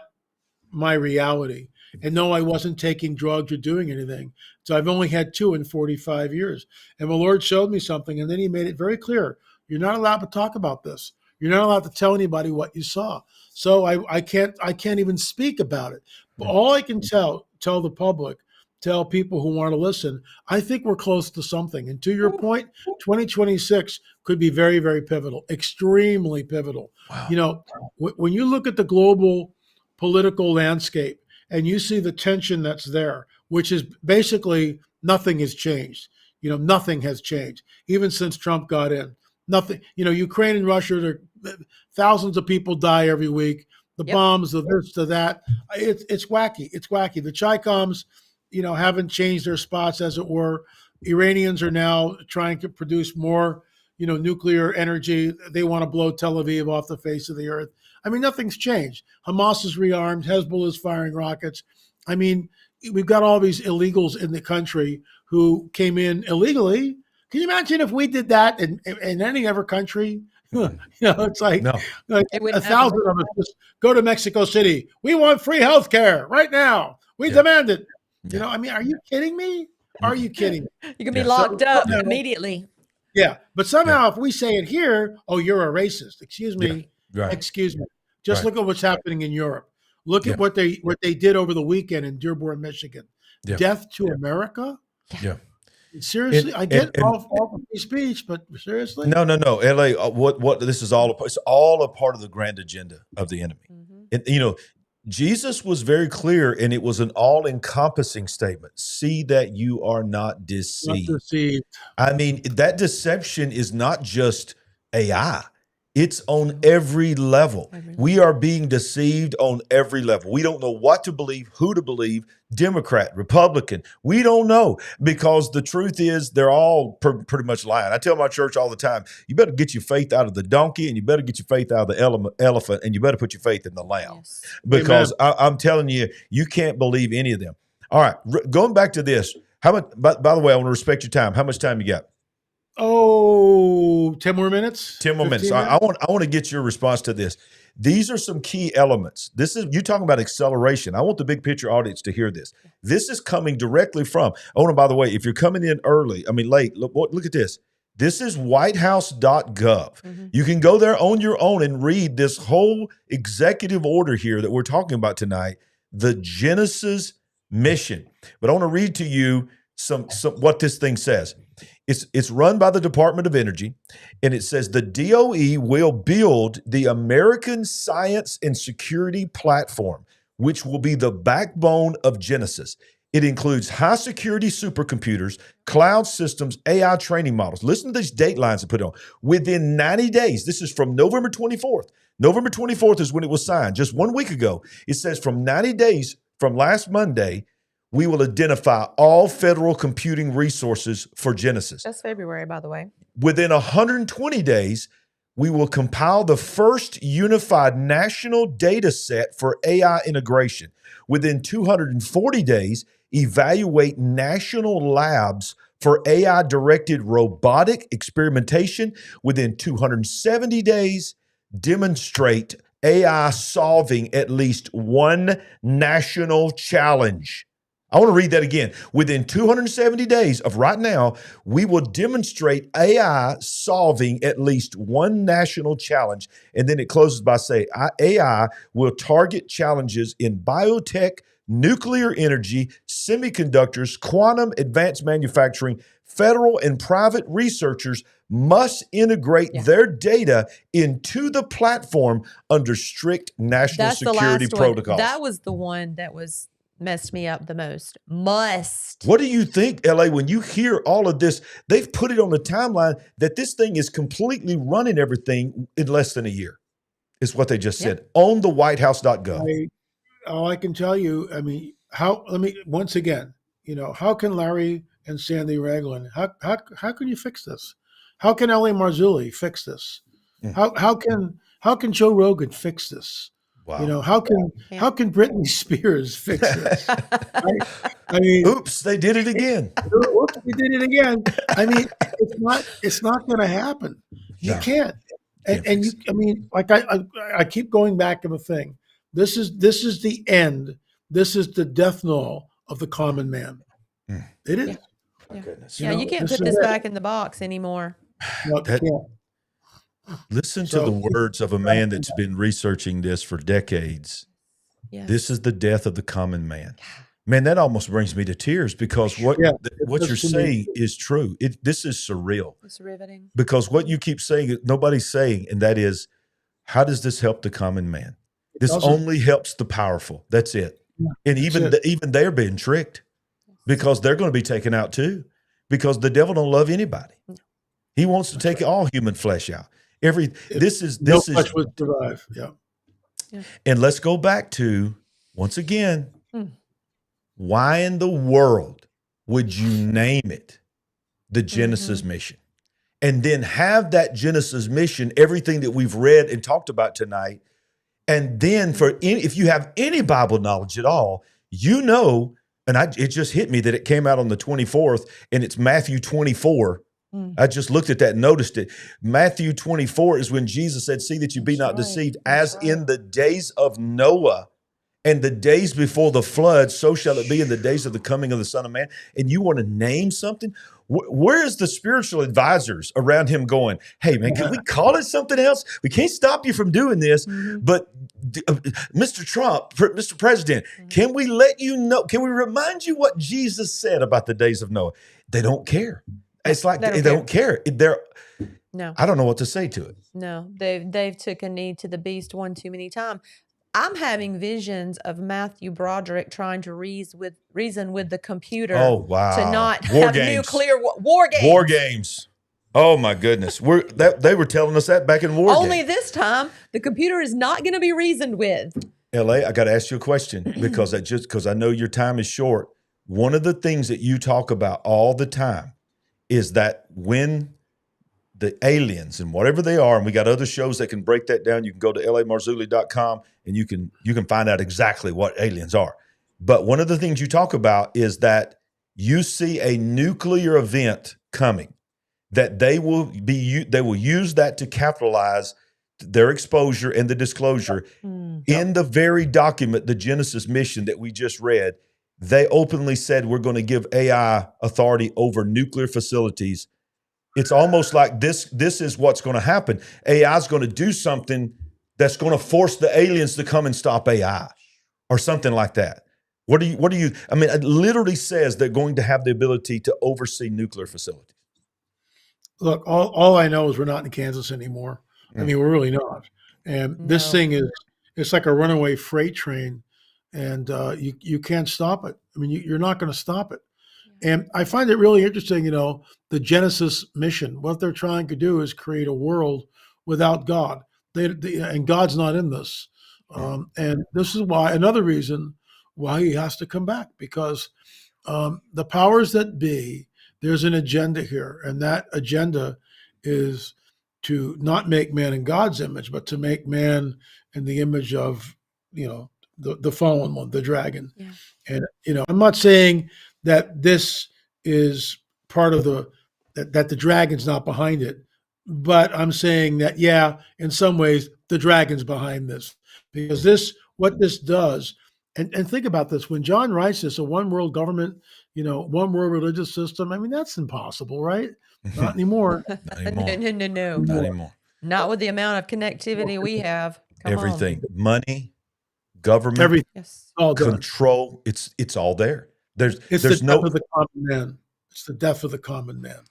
my reality. And no, I wasn't taking drugs or doing anything. So I've only had 2 in 45 years. And the Lord showed me something, and then he made it very clear. You're not allowed to talk about this. You're not allowed to tell anybody what you saw. So I can't even speak about it. But all I can tell the public, tell people who want to listen, I think we're close to something. And to your point, 2026 could be very, very pivotal, extremely pivotal. Wow. When you look at the global political landscape and you see the tension that's there, which is basically nothing has changed. Nothing has changed, even since Trump got in. Nothing. Ukraine and Russia, thousands of people die every week. The bombs, the this, the that. It's wacky. It's wacky. The Chicoms, haven't changed their spots, as it were. Iranians are now trying to produce more, nuclear energy. They want to blow Tel Aviv off the face of the earth. I mean, nothing's changed. Hamas is rearmed. Hezbollah is firing rockets. I mean, we've got all these illegals in the country who came in illegally. Can you imagine if we did that in any other country? It's like, like 1,000 of us just go to Mexico City. We want free health care right now. We demand it. I mean, are you kidding me? Are you kidding me? You can be locked up immediately. Yeah. But somehow if we say it here, oh, you're a racist. Excuse me. Excuse me. Just look at what's happening in Europe. Look at what they did over the weekend in Dearborn, Michigan. Death to America? Yeah. Seriously, I get all free speech, but seriously, no. LA, what this is all. It's all a part of the grand agenda of the enemy. And Jesus was very clear, and it was an all-encompassing statement. See that you are not deceived. I mean, that deception is not just AI. It's on every level. We are being deceived on every level. We don't know what to believe, who to believe, Democrat, Republican. We don't know, because the truth is they're all pretty much lying. I tell my church all the time, you better get your faith out of the donkey, and you better get your faith out of the elephant, and you better put your faith in the lamb. Because I'm telling you, you can't believe any of them. All right, going back to this. How much? By the way, I want to respect your time. How much time you got? 10 more minutes. 10 more minutes. I want to get your response to this. These are some key elements. You're talking about acceleration. I want the big picture audience to hear this. This is coming directly from, by the way, if you're coming in late, look at this. This is whitehouse.gov. You can go there on your own and read this whole executive order here that we're talking about tonight, the Genesis mission. But I want to read to you some what this thing says. It's run by the Department of Energy, and it says the DOE will build the American Science and Security Platform, which will be the backbone of Genesis. It includes high security supercomputers, cloud systems, AI training models. Listen to these date lines I put on. Within 90 days, this is from November 24th. November 24th is when it was signed, just 1 week ago. It says from 90 days from last Monday, we will identify all federal computing resources for Genesis. That's February, by the way. Within 120 days, we will compile the first unified national data set for AI integration. Within 240 days, evaluate national labs for AI-directed robotic experimentation. Within 270 days, demonstrate AI solving at least one national challenge. I want to read that again. Within 270 days of right now, we will demonstrate AI solving at least one national challenge. And then it closes by saying AI will target challenges in biotech, nuclear energy, semiconductors, quantum, advanced manufacturing. Federal and private researchers must integrate their data into the platform under strict national security protocols. That was the one that was messed me up the most. Must. What do you think, LA, when you hear all of this? They've put it on the timeline that this thing is completely running everything in less than a year, is what they just said on the whitehouse.gov. All I can tell you, once again, how can Larry and Sandy Ragland, how can you fix this? How can L.A. Marzulli fix this? How can Joe Rogan fix this? Wow. You know, how can Britney Spears fix this? I mean, oops, they did it again. Oops, we did it again. I mean, it's not going to happen. You No, can't. can't And you, fix it. I mean, like I keep going back to the thing. This is the end. This is the death knell of the common man. Mm. It is. My goodness. Yeah, you can't put this back in the box anymore. No, you can't. Listen to the words of a man that's been researching this for decades. Yes. This is the death of the common man. Man, that almost brings me to tears because what you're saying is true. This is surreal. It's riveting. Because what you keep saying, nobody's saying, and that is, how does this help the common man? This only helps the powerful. That's it. Yeah, and even they're being tricked because they're going to be taken out too. Because the devil don't love anybody. He wants to take all human flesh out. This is flesh would survive. Yeah. And let's go back to once again. Why in the world would you name it the Genesis mission? And then have that Genesis mission, everything that we've read and talked about tonight. And then if you have any Bible knowledge at all, you know, and it just hit me that it came out on the 24th and it's Matthew 24. I just looked at that and noticed it. Matthew 24 is when Jesus said, see that you be not deceived, as in the days of Noah and the days before the flood, so shall it be in the days of the coming of the Son of Man. And you want to name something? Where is the spiritual advisors around him going, hey, man, can we call it something else? We can't stop you from doing this. But Mr. Trump, Mr. President, can we let you know, can we remind you what Jesus said about the days of Noah? They don't care. It's like they don't care. No. I don't know what to say to it. No, they've took a knee to the beast one too many times. I'm having visions of Matthew Broderick trying to reason with the computer. Oh, wow. To not war have games. nuclear war games. War games. Oh my goodness. They were telling us that back in war Only games. this time the computer is not going to be reasoned with. LA, I got to ask you a question because I know your time is short. One of the things that you talk about all the time is that when the aliens and whatever they are, and we got other shows that can break that down. You can go to lamarzulli.com and you can find out exactly what aliens are. But one of the things you talk about is that you see a nuclear event coming, that they will use that to capitalize their exposure and the disclosure. In the very document, the Genesis mission that we just read, they openly said we're going to give AI authority over nuclear facilities. It's almost like this is what's going to happen. AI is going to do something that's going to force the aliens to come and stop AI or something like that. What do you, I mean, it literally says they're going to have the ability to oversee nuclear facilities. Look, all I know is we're not in Kansas anymore. I mean, we're really not. And this thing it's like a runaway freight train, and you can't stop it. I mean, you're not going to stop it. And I find it really interesting, the Genesis mission. What they're trying to do is create a world without God. And God's not in this. And this is another reason why he has to come back, because the powers that be, there's an agenda here. And that agenda is to not make man in God's image, but to make man in the image of, the fallen one, the dragon. Yeah. And, I'm not saying that this is part of that the dragon's not behind it, but I'm saying that, in some ways the dragon's behind this, because what this does, and think about this, when John writes this, a one world government, one world religious system, I mean, that's impossible, right? Not anymore. Not anymore. No. Not anymore. Not with the amount of connectivity we have. Everything, money, government, everything, all control, it's all there. There's the death of the common man. It's the death of the common man.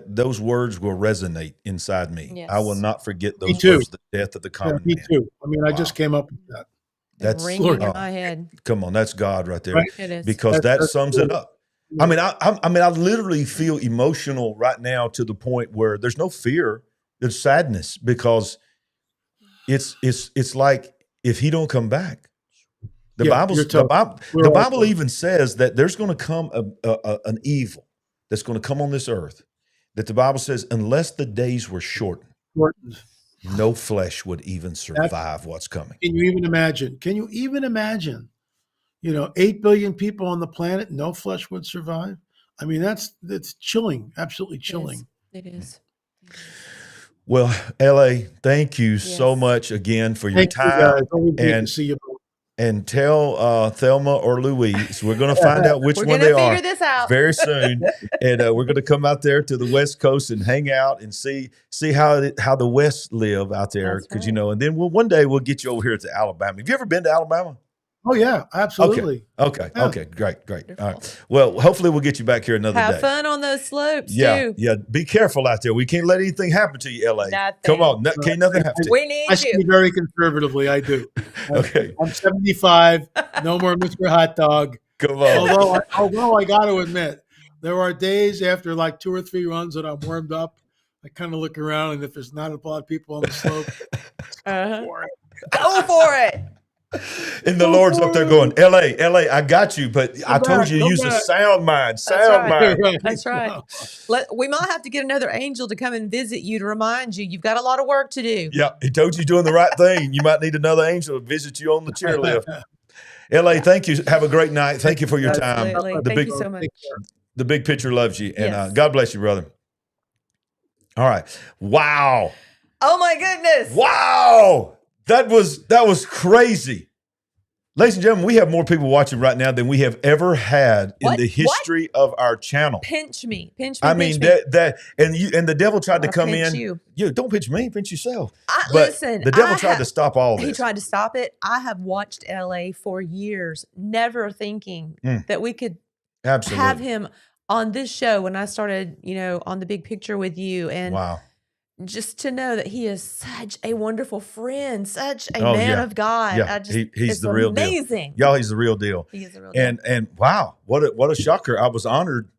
Those words will resonate inside me. Yes. I will not forget those words. The death of the common man. Me too. I mean, I just came up with that. That's ringing in my head. Come on, that's God right there. Right? It is. Because that sums it up. I mean, I literally feel emotional right now to the point where there's no fear, there's sadness, because it's like if he don't come back. The Bible even says that there's going to come an evil that's going to come on this earth, that the Bible says, unless the days were shortened. no flesh would even survive what's coming. Can you even imagine? Can you even imagine? 8 billion people on the planet, no flesh would survive. I mean, that's chilling, absolutely chilling. It is. Well, LA, thank you so much again for your time. You guys. Always great to see you. And tell Thelma or Louise, we're going to find out which one they are. We're going to figure this out very soon, and we're going to come out there to the West Coast and hang out and see how the West live out there, because and then one day we'll get you over here to Alabama. Have you ever been to Alabama? Oh yeah, absolutely. Okay. Yeah. Okay. Great. All right. Well, hopefully we'll get you back here another day. Have fun on those slopes too. Yeah. Be careful out there. We can't let anything happen to you, LA. Nothing. Come on. Can't nothing happen to you. We need I speak very conservatively. I do. Okay. I'm 75. No more Mr. Hot Dog. Come on. Although I got to admit, there are days after like 2 or 3 runs that I'm warmed up. I kind of look around, and if there's not a lot of people on the slope, go for it. And the Lord's up there going, LA, I got you, but I told you to use a sound mind. That's right. We might have to get another angel to come and visit you to remind you you've got a lot of work to do. Yeah, he told you doing the right thing. You might need another angel to visit you on the chairlift. LA, thank you. Have a great night. Thank you for your time. Thank you so much. The big picture loves you, and God bless you, brother. All right. Wow. Oh my goodness. Wow. That was crazy. Ladies and gentlemen, we have more people watching right now than we have ever had in the history of our channel. Pinch me. I mean, the devil tried to come in. You don't pinch me, pinch yourself. Listen, the devil tried to stop all this. He tried to stop it. I have watched LA for years, never thinking that we could have him on this show when I started, on the big picture with you. And wow. Just to know that he is such a wonderful friend, such a man of God. Yeah, he's the real deal. Y'all, he's the real deal. He is the real deal. And wow, what a shocker. I was honored.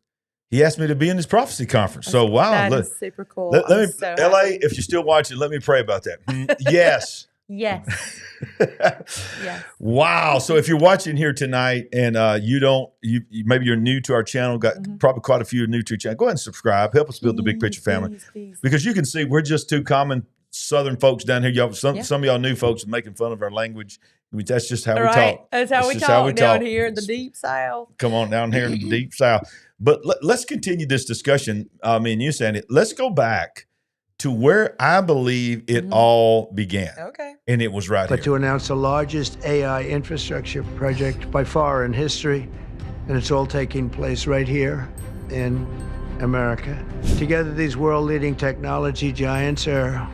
He asked me to be in his prophecy conference. So wow. That is super cool. Let me, LA, if you're still watching, let me pray about that. Yes. Yes. Yes. Wow. So if you're watching here tonight and maybe you're new to our channel, got probably quite a few new to the channel, go ahead and subscribe. Help us build the Big Picture family. Please. Because you can see we're just two common Southern folks down here. Y'all, some of y'all new folks are making fun of our language. I mean, that's just how we talk. That's how we talk down here in the deep South. Come on, down here in the deep South. But let's continue this discussion. Me and you, Sandy. Let's go back to where I believe it all began. Okay. And it was right here. But to announce the largest AI infrastructure project by far in history, and it's all taking place right here in America. Together, these world-leading technology giants are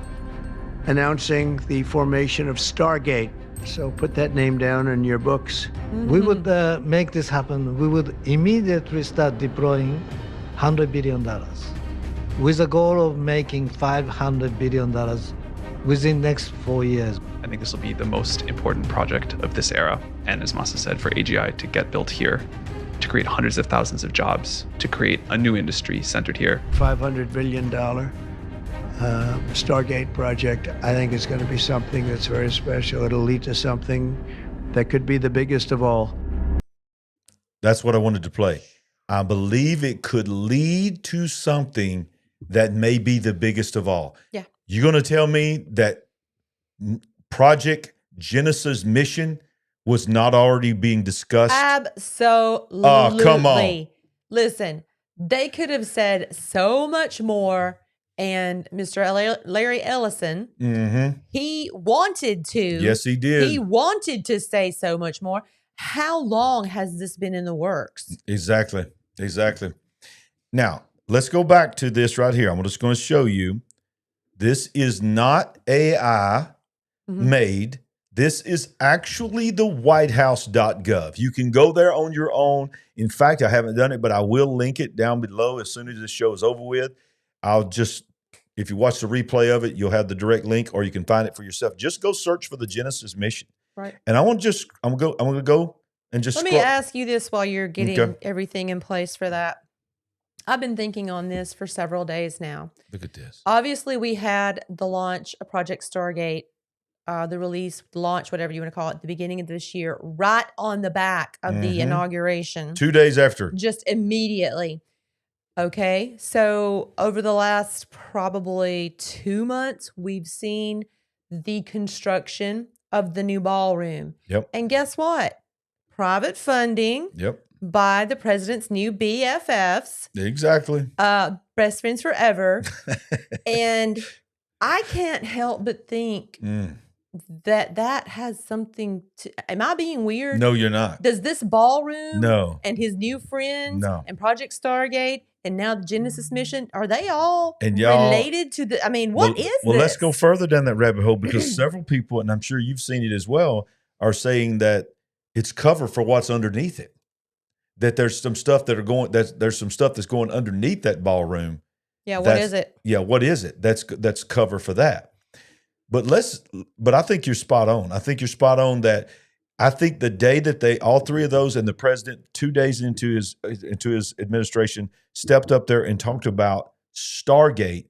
announcing the formation of Stargate. So put that name down in your books. We would make this happen. We would immediately start deploying $100 billion with a goal of making $500 billion within the next 4 years. I think this will be the most important project of this era. And as Masa said, for AGI to get built here, to create hundreds of thousands of jobs, to create a new industry centered here. $500 billion Stargate project, I think is going to be something that's very special. It'll lead to something that could be the biggest of all. That's what I wanted to play. I believe it could lead to something that may be the biggest of all. Yeah. You're going to tell me that Project Genesis mission was not already being discussed? Absolutely. Oh, come on. Listen, they could have said so much more. And Mr. Larry Ellison, he wanted to. Yes, he did. He wanted to say so much more. How long has this been in the works? Exactly. Now, let's go back to this right here. I'm just going to show you. This is not AI made. This is actually the whitehouse.gov. You can go there on your own. In fact, I haven't done it, but I will link it down below as soon as this show is over with. If you watch the replay of it, you'll have the direct link, or you can find it for yourself. Just go search for the Genesis mission. Right. And I'm going to go and just Let me ask you this while you're getting everything in place for that. I've been thinking on this for several days now. Look at this. Obviously, we had the launch of Project Stargate, the release, launch, whatever you want to call it, at the beginning of this year, right on the back of the inauguration. 2 days after. Just immediately. Okay, so over the last probably 2 months, we've seen the construction of the new ballroom. Yep. And guess what? Private funding Yep. by the president's new BFFs. Exactly. Best friends forever. And I can't help but think that has something to. Am I being weird? No, you're not. Does this ballroom No. and his new friends No. and Project Stargate and now the Genesis mission, are they all And y'all- related to the? I mean, what is this? Well, let's go further down that rabbit hole, because several people, and I'm sure you've seen it as well, are saying that it's cover for what's underneath it. That there's some stuff there's some stuff that's going underneath that ballroom. Yeah, what is it? Yeah, what is it? That's cover for that. But I think you're spot on. I think you're spot on that I think the day that all three of those, and the president 2 days into his administration, stepped up there and talked about Stargate.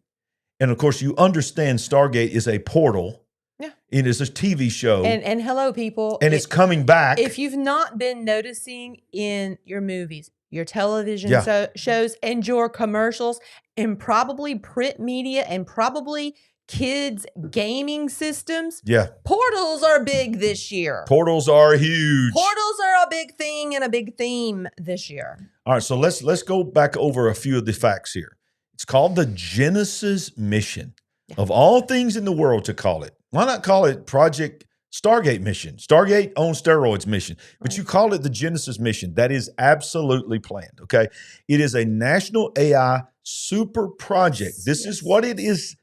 And of course, you understand Stargate is a portal. Yeah. It is a TV show. And hello, people. And it's coming back. If you've not been noticing in your movies, your television shows, and your commercials, and probably print media, and probably kids' gaming systems, portals are big this year. Portals are huge. Portals are a big thing and a big theme this year. All right, so let's go back over a few of the facts here. It's called the Genesis mission. Of all things in the world to call it, why not call it Project Stargate mission? Stargate on steroids mission. But you call it the Genesis mission. That is absolutely planned, okay? It is a national AI super project. This is what it is.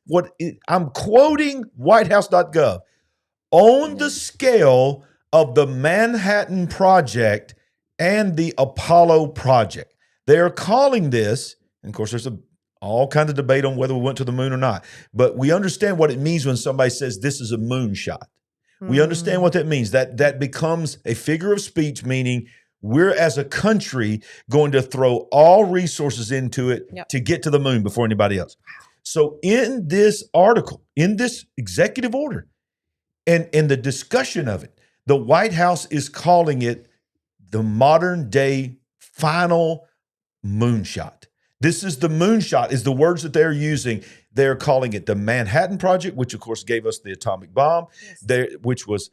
I'm quoting whitehouse.gov. On the scale of the Manhattan Project and the Apollo Project. They are calling this, and of course there's all kinds of debate on whether we went to the moon or not, but we understand what it means when somebody says this is a moonshot. We understand what that means. That becomes a figure of speech, meaning we're as a country going to throw all resources into it to get to the moon before anybody else. So in this article, in this executive order, and in the discussion of it, the White House is calling it the modern day final moonshot. This is the moonshot, is the words that they're using. They're calling it the Manhattan Project, which of course gave us the atomic bomb, which was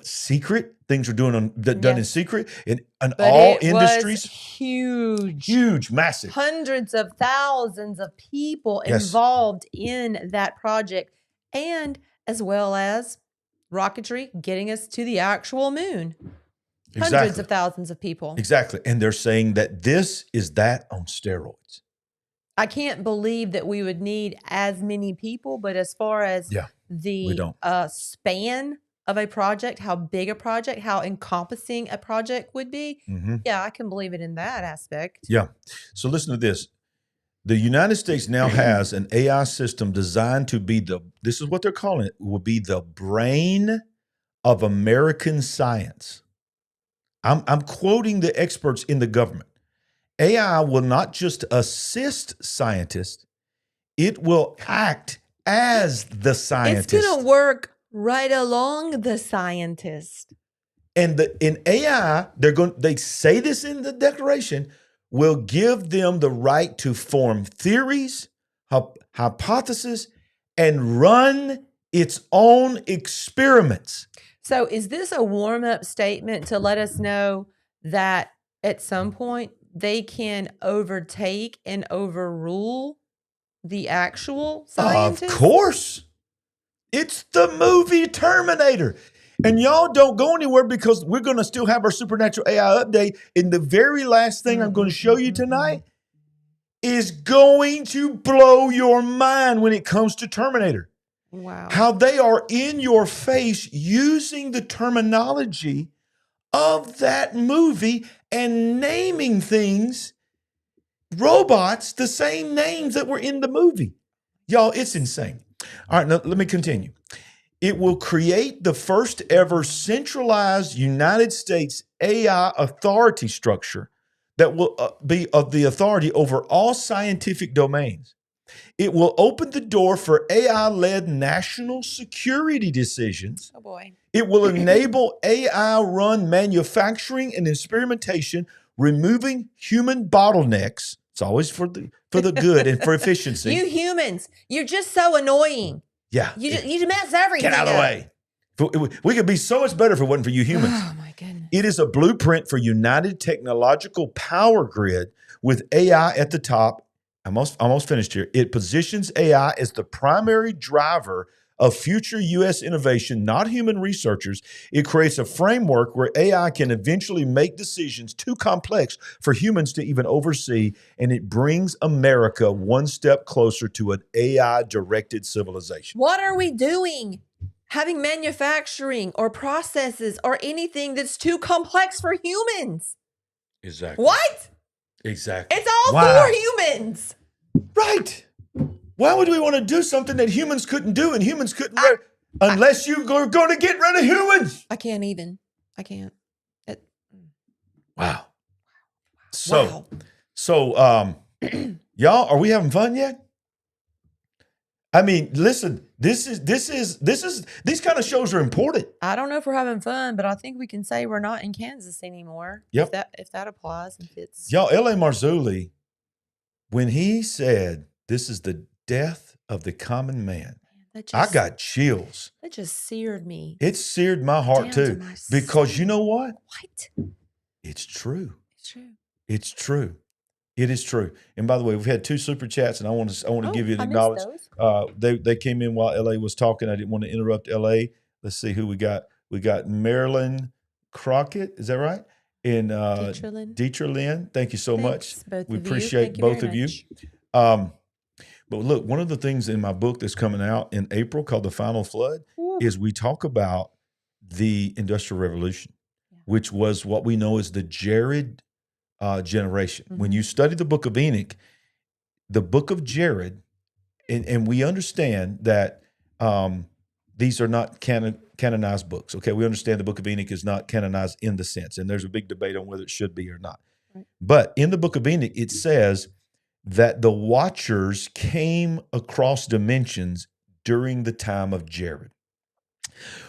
secret. Things were done in secret in all industries. Huge, massive. Hundreds of thousands of people involved in that project, and as well as rocketry getting us to the actual moon. Hundreds of thousands of people. Exactly. And they're saying that this is that on steroids. I can't believe that we would need as many people, but as far as the span of a project, how big a project, how encompassing a project would be, I can believe it in that aspect. Yeah. So listen to this. The United States now has an AI system designed to be this is what they're calling it, will be the brain of American science. I'm quoting the experts in the government. AI will not just assist scientists, it will act as the scientist. It's going to work right along the scientist. And in AI, they say this in the declaration, will give them the right to form theories, hypotheses, and run its own experiments. So is this a warm-up statement to let us know that at some point they can overtake and overrule the actual scientists? Of course. It's the movie Terminator. And y'all don't go anywhere, because we're going to still have our Supernatural AI update. And the very last thing I'm going to show you tonight is going to blow your mind when it comes to Terminator. Wow. How they are in your face using the terminology of that movie and naming things, robots, the same names that were in the movie. Y'all, it's insane. All right, now let me continue. It will create the first ever centralized United States AI authority structure that will be of the authority over all scientific domains. It will open the door for AI-led national security decisions. Oh boy. It will enable AI-run manufacturing and experimentation, removing human bottlenecks. It's always for the good and for efficiency. You humans, you're just so annoying. Yeah. You mess everything Get out of the way. We could be so much better if it wasn't for you humans. Oh, my goodness. It is a blueprint for united technological power grid with AI at the top. I'm almost finished here. It positions AI as the primary driver of future U.S. innovation, not human researchers. It creates a framework where AI can eventually make decisions too complex for humans to even oversee, and it brings America one step closer to an AI-directed civilization. What are we doing? Having manufacturing or processes or anything that's too complex for humans. Exactly. What? Exactly. It's all for humans. Right. Why would we want to do something that humans couldn't do and humans couldn't unless you're going to get rid of humans? I can't even. I can't. Wow. So y'all, are we having fun yet? I mean, listen, these kind of shows are important. I don't know if we're having fun, but I think we can say we're not in Kansas anymore. Yep. If that applies and fits. Y'all, L.A. Marzulli, when he said this is the death of the common man, I got chills. That just seared me. It seared my heart too. Because you know what? What? It's true. It's true. It's true. It is true. And by the way, we've had 2 super chats, and I want to give you an acknowledgement. They came in while LA was talking. I didn't want to interrupt LA. Let's see who we got. We got Marilyn Crockett. Is that right? And Dietra Lynn. Thank you so much. We appreciate both of you. But look, one of the things in my book that's coming out in April called The Final Flood is we talk about the Industrial Revolution, which was what we know as the Jared generation. When you study the book of Enoch, the book of Jared, and we understand that these are not canonized books. Okay, we understand the book of Enoch is not canonized in the sense, and there's a big debate on whether it should be or not. Right. But in the book of Enoch, it says that the watchers came across dimensions during the time of Jared.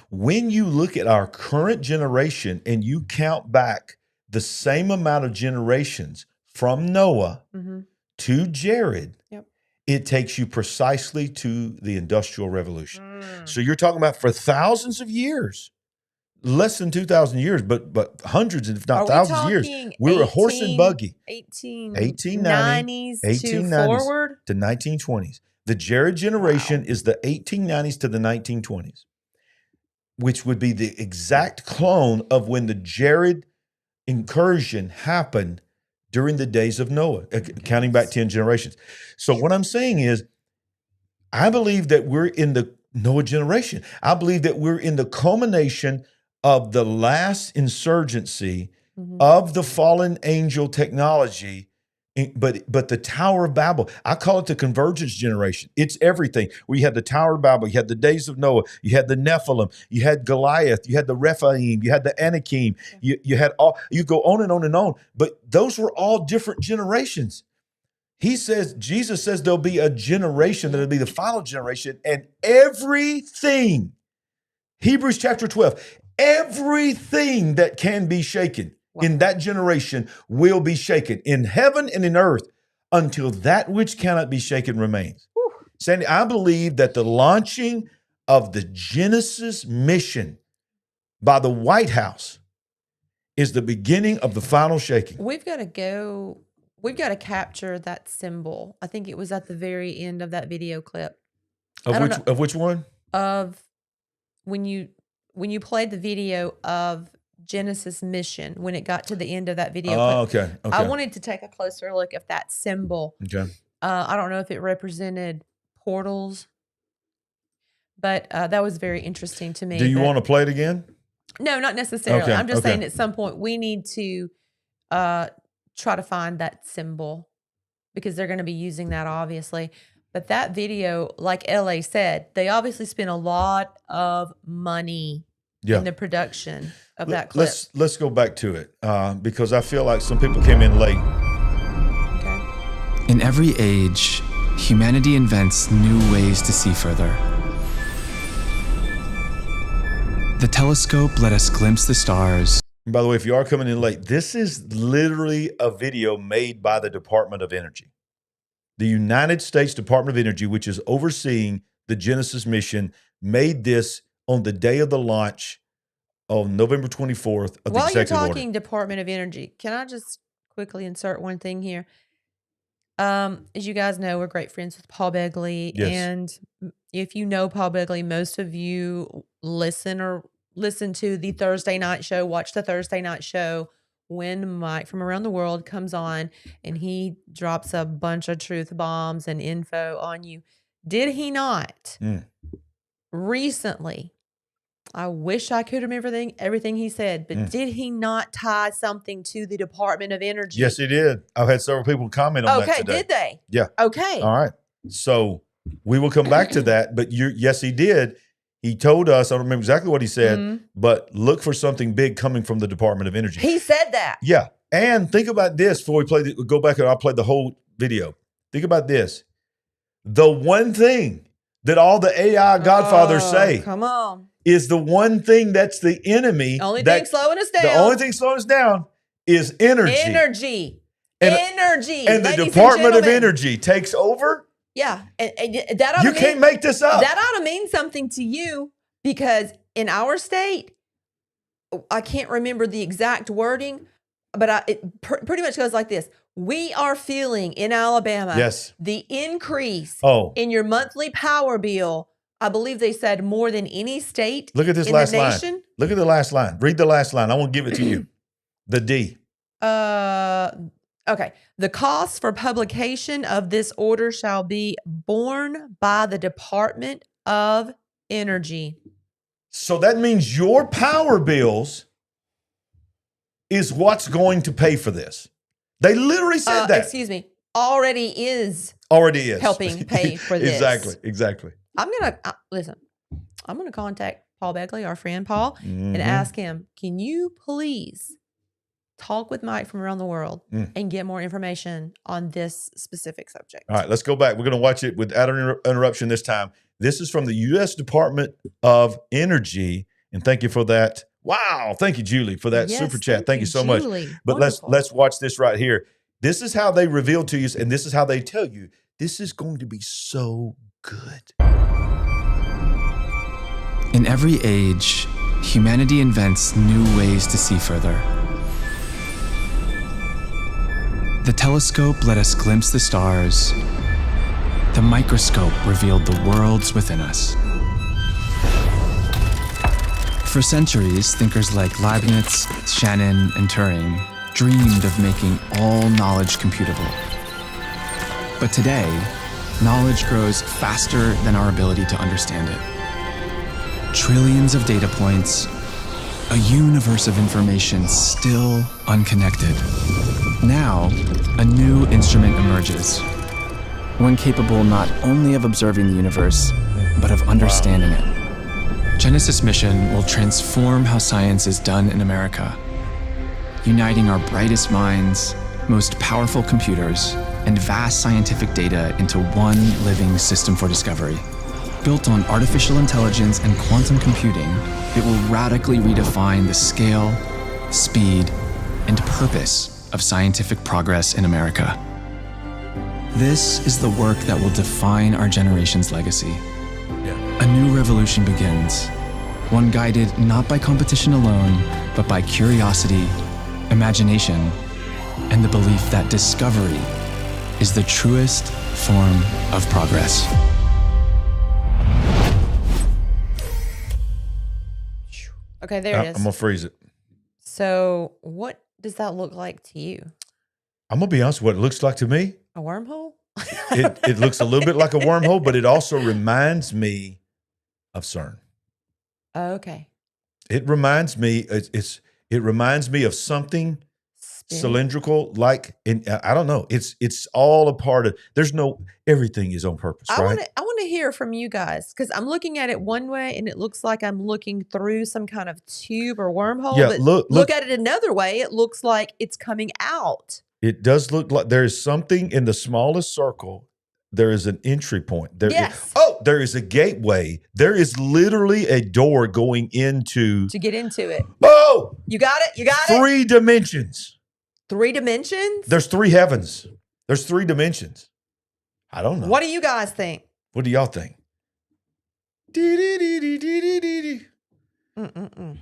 When you look at our current generation and you count back the same amount of generations from Noah to Jared, it takes you precisely to the Industrial Revolution. So you're talking about for thousands of years, less than 2,000 years, but hundreds, if not thousands of years. We were a horse and buggy. 1890s forward to 1920s. The Jared generation is the 1890s to the 1920s, which would be the exact clone of when the Jared incursion happened during the days of Noah, counting back 10 generations. So what I'm saying is, I believe that we're in the Noah generation. I believe that we're in the culmination of the last insurgency of the fallen angel technology. But the Tower of Babel, I call it the convergence generation. It's everything. We had the Tower of Babel, you had the days of Noah, you had the Nephilim, you had Goliath, you had the Rephaim, you had the Anakim, you had all, you go on and on and on. But those were all different generations. Jesus says there'll be a generation that'll be the final generation, and everything, Hebrews chapter 12, everything that can be shaken in that generation will be shaken in heaven and in earth until that which cannot be shaken remains. Sandy, I believe that the launching of the Genesis mission by the White House is the beginning of the final shaking. We've got to capture that symbol. I think it was at the very end of that video clip. Of which one? Of when you played the video of Genesis mission, when it got to the end of that video clip. Okay. I wanted to take a closer look at that symbol. Okay. I don't know if it represented portals, but that was very interesting to me. Do you want to play it again? No, not necessarily. Okay, I'm just saying at some point we need to try to find that symbol because they're going to be using that obviously. But that video, like LA said, they obviously spent a lot of money in the production of that clip. Let's go back to it because I feel like some people came in late. Okay. In every age, humanity invents new ways to see further. The telescope let us glimpse the stars. And by the way, if you are coming in late, this is literally a video made by the Department of Energy. The United States Department of Energy, which is overseeing the Genesis mission, made this on the day of the launch on November 24th of the While you're executive order. talking Department of Energy, can I just quickly insert one thing here? As you guys know, we're great friends with Paul Begley. Yes. And if you know Paul Begley, most of you listen to the Thursday night show, watch the Thursday night show when Mike from around the world comes on and he drops a bunch of truth bombs and info on you. Did he not recently? I wish I could remember everything he said, but did he not tie something to the Department of Energy? Yes, he did. I've had several people comment on that today. Okay, did they? Yeah. Okay. All right. So we will come back to that. But yes, he did. He told us, I don't remember exactly what he said, but look for something big coming from the Department of Energy. He said that. Yeah. And think about this before we go back and I'll play the whole video. Think about this. The one thing that all the AI godfathers say come on, is the one thing that's the enemy. The only thing slowing us down is energy. Energy. And the Department of Energy takes over. Yeah. And that you can't make this up. That ought to mean something to you because in our state, I can't remember the exact wording, but it pretty much goes like this. We are feeling in Alabama the increase in your monthly power bill. I believe they said more than any state. Look at this last line. Look at the last line. Read the last line. I won't give it to you. The D. Okay. The cost for publication of this order shall be borne by the Department of Energy. So that means your power bills is what's going to pay for this. They literally said that. Excuse me. Already is helping pay for this. Exactly. I'm going to listen. I'm going to contact Paul Begley, our friend Paul, and ask him, can you please talk with Mike from around the world and get more information on this specific subject? All right, let's go back. We're going to watch it without interruption this time. This is from the U.S. Department of Energy, and thank you for that. Wow, thank you, Julie, for that super chat. Thank you so much. But let's watch this right here. This is how they reveal to you, and this is how they tell you this is going to be so good. In every age, humanity invents new ways to see further. The telescope let us glimpse the stars. The microscope revealed the worlds within us. For centuries, thinkers like Leibniz, Shannon, and Turing dreamed of making all knowledge computable. But today, knowledge grows faster than our ability to understand it. Trillions of data points, a universe of information still unconnected. Now, a new instrument emerges, one capable not only of observing the universe, but of understanding it. Genesis mission will transform how science is done in America, uniting our brightest minds, most powerful computers, and vast scientific data into one living system for discovery. Built on artificial intelligence and quantum computing, it will radically redefine the scale, speed, and purpose of scientific progress in America. This is the work that will define our generation's legacy. A new revolution begins, one guided not by competition alone, but by curiosity, imagination, and the belief that discovery is the truest form of progress. Okay, there it is. I'm going to freeze it. So what does that look like to you? I'm going to be honest with what it looks like to me. A wormhole? It looks a little bit like a wormhole, but it also reminds me of CERN. Okay. It reminds me. It reminds me of something cylindrical, like I don't know. It's all a part of. Everything is on purpose. I right? want to hear from you guys because I'm looking at it one way and it looks like I'm looking through some kind of tube or wormhole. Yeah, but look at it another way. It looks like it's coming out. It does look like there is something in the smallest circle there is an entry point. There is a gateway. There is literally a door going into to get into it. Oh, you got it. You got it. 3 dimensions. 3 dimensions. There's 3 heavens. There's 3 dimensions. I don't know. What do you guys think? What do y'all think?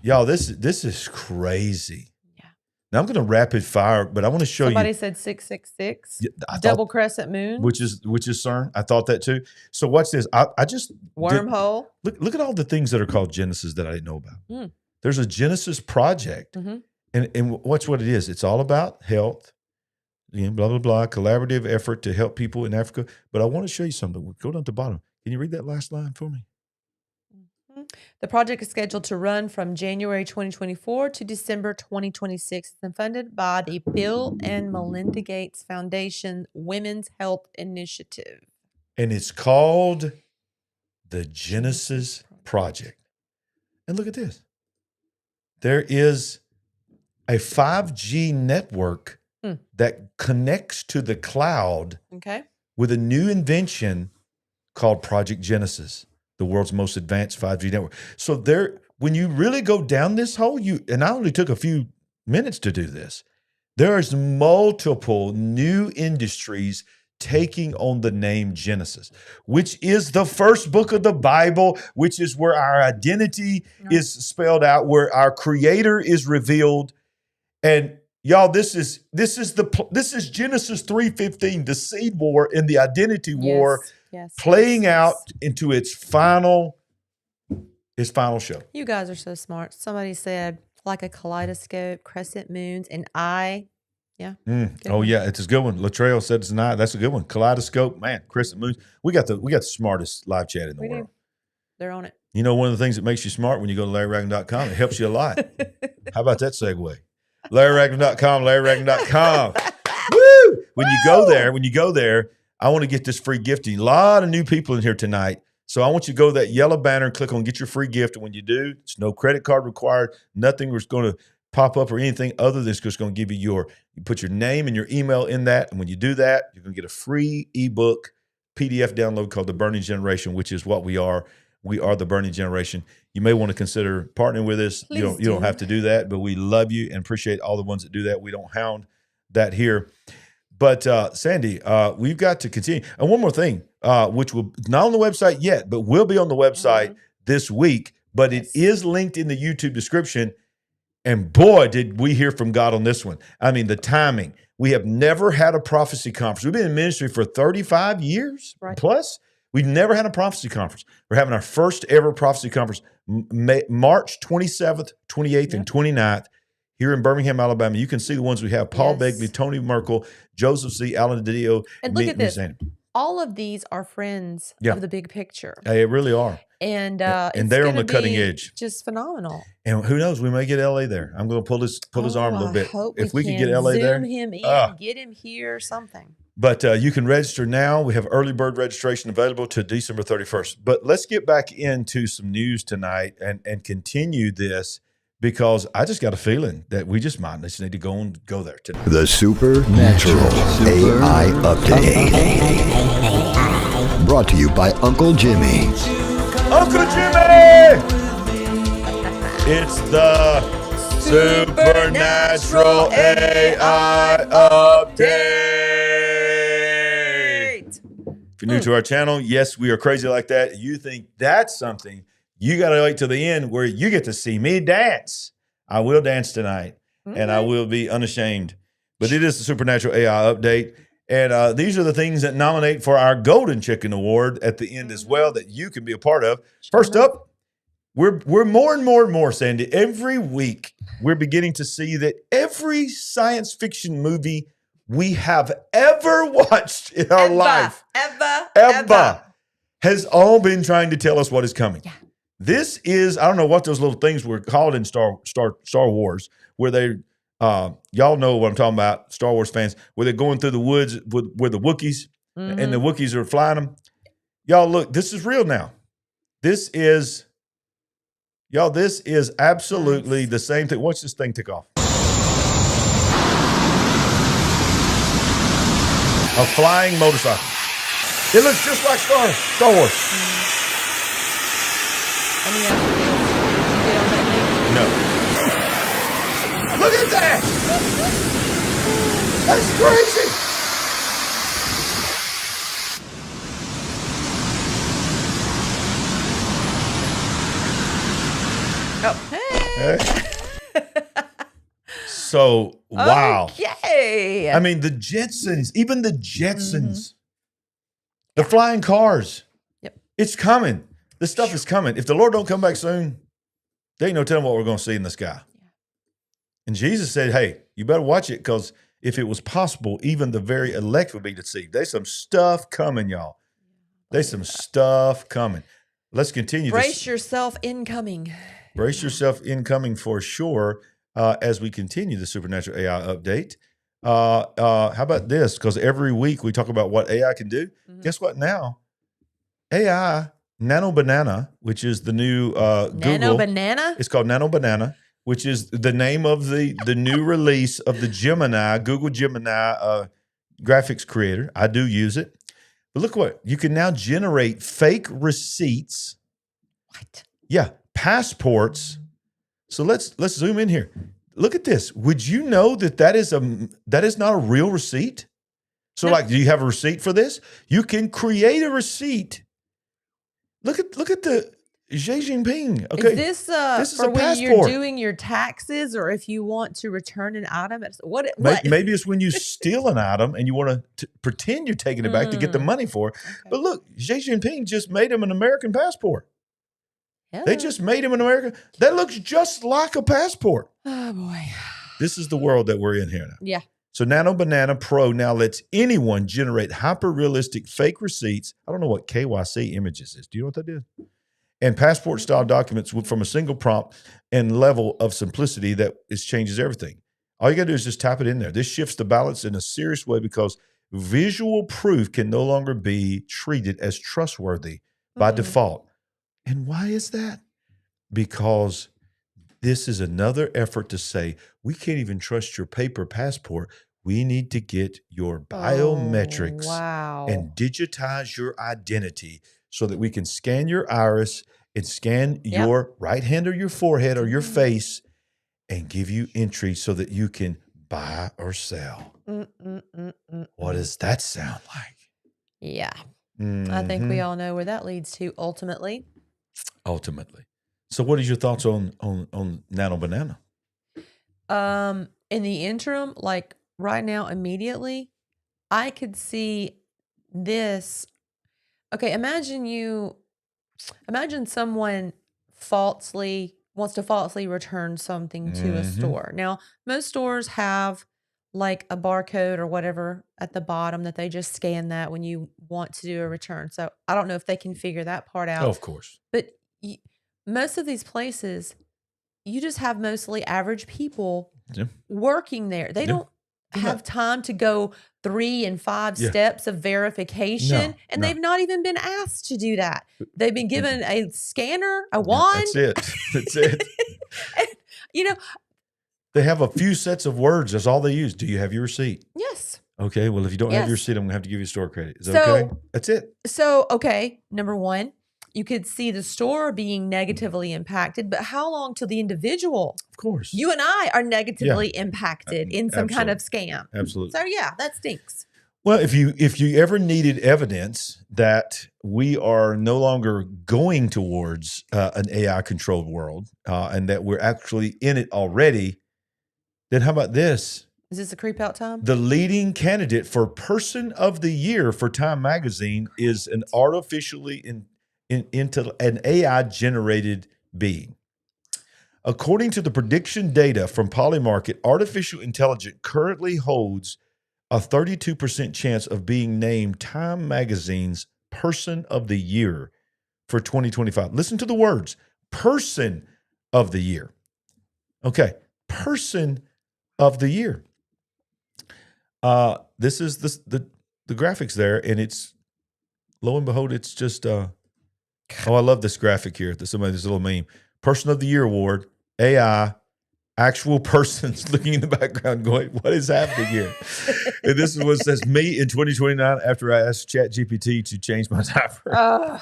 Y'all, this is crazy. Yeah. Now I'm going to rapid fire, but I want to show Somebody you. Somebody said 666. Double crescent moon. Which is CERN. I thought that too. So watch this. I just wormhole. Look at all the things that are called Genesis that I didn't know about. There's a Genesis project, and watch what it is. It's all about health. Blah blah blah. Collaborative effort to help people in Africa. But I want to show you something. Go down to the bottom. Can you read that last line for me? The project is scheduled to run from January 2024 to December 2026 and funded by the Bill and Melinda Gates Foundation Women's Health Initiative. And it's called the Genesis Project. And look at this. There is a 5G network that connects to the cloud with a new invention called Project Genesis, the world's most advanced 5G network. So when you really go down this hole, and I only took a few minutes to do this, there's multiple new industries taking on the name Genesis, which is the first book of the Bible, which is where our identity is spelled out, where our Creator is revealed. And y'all, this is Genesis 3:15, the seed war and the identity war playing out into its final show. You guys are so smart. Somebody said like a kaleidoscope, crescent moons, an eye. Yeah. Yeah, it's a good one. Latrell said it's an eye. That's a good one. Kaleidoscope, man, crescent moons. We got the smartest live chat in the world. They're on it. You know, one of the things that makes you smart when you go to LarryRagland.com, it helps you a lot. How about that segue? LarryRagland.com, LarryRagland.com. Woo! When you go there, I want to get this free gift. A lot of new people in here tonight. So I want you to go to that yellow banner and click on get your free gift. And when you do, it's no credit card required. Nothing was going to pop up or anything other than it's just going to give you put your name and your email in that. And when you do that, you're going to get a free ebook PDF download called The Burning Generation, which is what we are. We are the Burning Generation. You may want to consider partnering with us. You don't have to do that, but we love you and appreciate all the ones that do that. We don't hound that here. But Sandy, we've got to continue. And one more thing, which will not on the website yet, but will be on the website this week. But it is linked in the YouTube description. And boy, did we hear from God on this one. I mean, the timing. We have never had a prophecy conference. We've been in ministry for 35 years plus. We've never had a prophecy conference. We're having our first ever prophecy conference March 27th, 28th, and 29th here in Birmingham, Alabama. You can see the ones we have. Paul Begley, Tony Merkel, Joseph C., Alan Didio. And look at this. All of these are friends of the big picture. They really are. And they're on the cutting edge. Just phenomenal. And who knows? We may get LA there. I'm going to pull his arm a little bit. If we could get LA there. Zoom him in, get him here, something. But you can register now. We have early bird registration available to December 31st. But let's get back into some news tonight and continue this, because I just got a feeling that we just need to go there tonight. The Supernatural AI Update. Brought to you by Uncle Jimmy. Uncle Jimmy! It's the Supernatural AI Update. If you're new to our channel, yes, we are crazy like that. You think that's something, you got to wait till the end where you get to see me dance. I will dance tonight, and I will be unashamed. But it is the Supernatural AI Update. And these are the things that nominate for our Golden Chicken Award at the end as well that you can be a part of. First up, we're more and more, Sandy. Every week, we're beginning to see that every science fiction movie we have ever watched in our life, ever, has all been trying to tell us what is coming. Yeah. This is, I don't know what those little things were called in Star Wars, where they, y'all know what I'm talking about, Star Wars fans, where they're going through the woods with the Wookiees, and the Wookiees are flying them. Y'all, look, this is real now. This is absolutely the same thing. Watch this thing take off. A flying motorcycle. It looks just like Star Wars. Let me ask you this. Did you get on that No. Look at that! That's crazy! Oh, hey. So, wow. Okay. I mean, the Jetsons, even the Jetsons, the flying cars. Yep. It's coming. This stuff is coming. If the Lord don't come back soon, there ain't no telling what we're going to see in the sky. Yeah. And Jesus said, hey, you better watch it, because if it was possible, even the very elect would be deceived. There's some stuff coming, y'all. There's some stuff coming. Let's continue. Brace yourself incoming. Brace yourself incoming for sure. As we continue the Supernatural AI update. How about this? Because every week we talk about what AI can do. Mm-hmm. Guess what now? AI, Nano Banana, which is the new Google. Nano Banana? It's called Nano Banana, which is the name of the new release of the Gemini, Google Gemini graphics creator. I do use it. But look what, you can now generate fake receipts. What? Yeah, passports. So let's zoom in here. Look at this. Would you know that is not a real receipt? So, like, do you have a receipt for this? You can create a receipt. Look at the Xi Jinping. Okay, is this is for a when passport. you're doing your taxes, or if you want to return an item? What? Maybe it's when you steal an item and you want to pretend you're taking it back to get the money for it. Okay. But look, Xi Jinping just made him an American passport. Hello. They just made him an American. That looks just like a passport. Oh, boy. This is the world that we're in here now. Yeah. So Nano Banana Pro now lets anyone generate hyper-realistic fake receipts. I don't know what KYC images is. Do you know what that is? And passport-style documents from a single prompt and level of simplicity that changes everything. All you got to do is just type it in there. This shifts the balance in a serious way, because visual proof can no longer be treated as trustworthy by default. And why is that? Because this is another effort to say, we can't even trust your paper passport. We need to get your biometrics and digitize your identity so that we can scan your iris and scan your right hand or your forehead or your face and give you entry so that you can buy or sell. What does that sound like? Yeah. I think we all know where that leads to ultimately. So what is your thoughts on Nano Banana? In the interim, like right now, immediately, I could see this. Okay, imagine someone wants to falsely return something to a store. Now, most stores have like a barcode or whatever at the bottom that they just scan that when you want to do a return. So I don't know if they can figure that part out. Oh, of course. But most of these places, you just have mostly average people working there. They don't have time to go 3 and 5 steps of verification, and they've not even been asked to do that. They've been given a scanner, a wand. That's it. And, they have a few sets of words. That's all they use. Do you have your receipt? Yes. Okay. Well, if you don't have your receipt, I'm going to have to give you store credit. Is that okay? That's it. So, okay. Number one, you could see the store being negatively impacted, but how long till the individual? Of course. You and I are negatively impacted in some kind of scam. Absolutely. So yeah, that stinks. Well, if you ever needed evidence that we are no longer going towards an AI controlled world and that we're actually in it already, then how about this? Is this a creep out time? The leading candidate for Person of the Year for Time Magazine is an artificially into an AI-generated being. According to the prediction data from Polymarket, artificial intelligence currently holds a 32% chance of being named Time Magazine's Person of the Year for 2025. Listen to the words, Person of the Year. Okay, Person of the Year. This is the graphics there, and it's, lo and behold, it's just... I love this graphic here. There's a little meme. Person of the Year award, AI, actual persons looking in the background going, what is happening here? And this is what says, me in 2029 after I asked ChatGPT to change my diaper. Oh,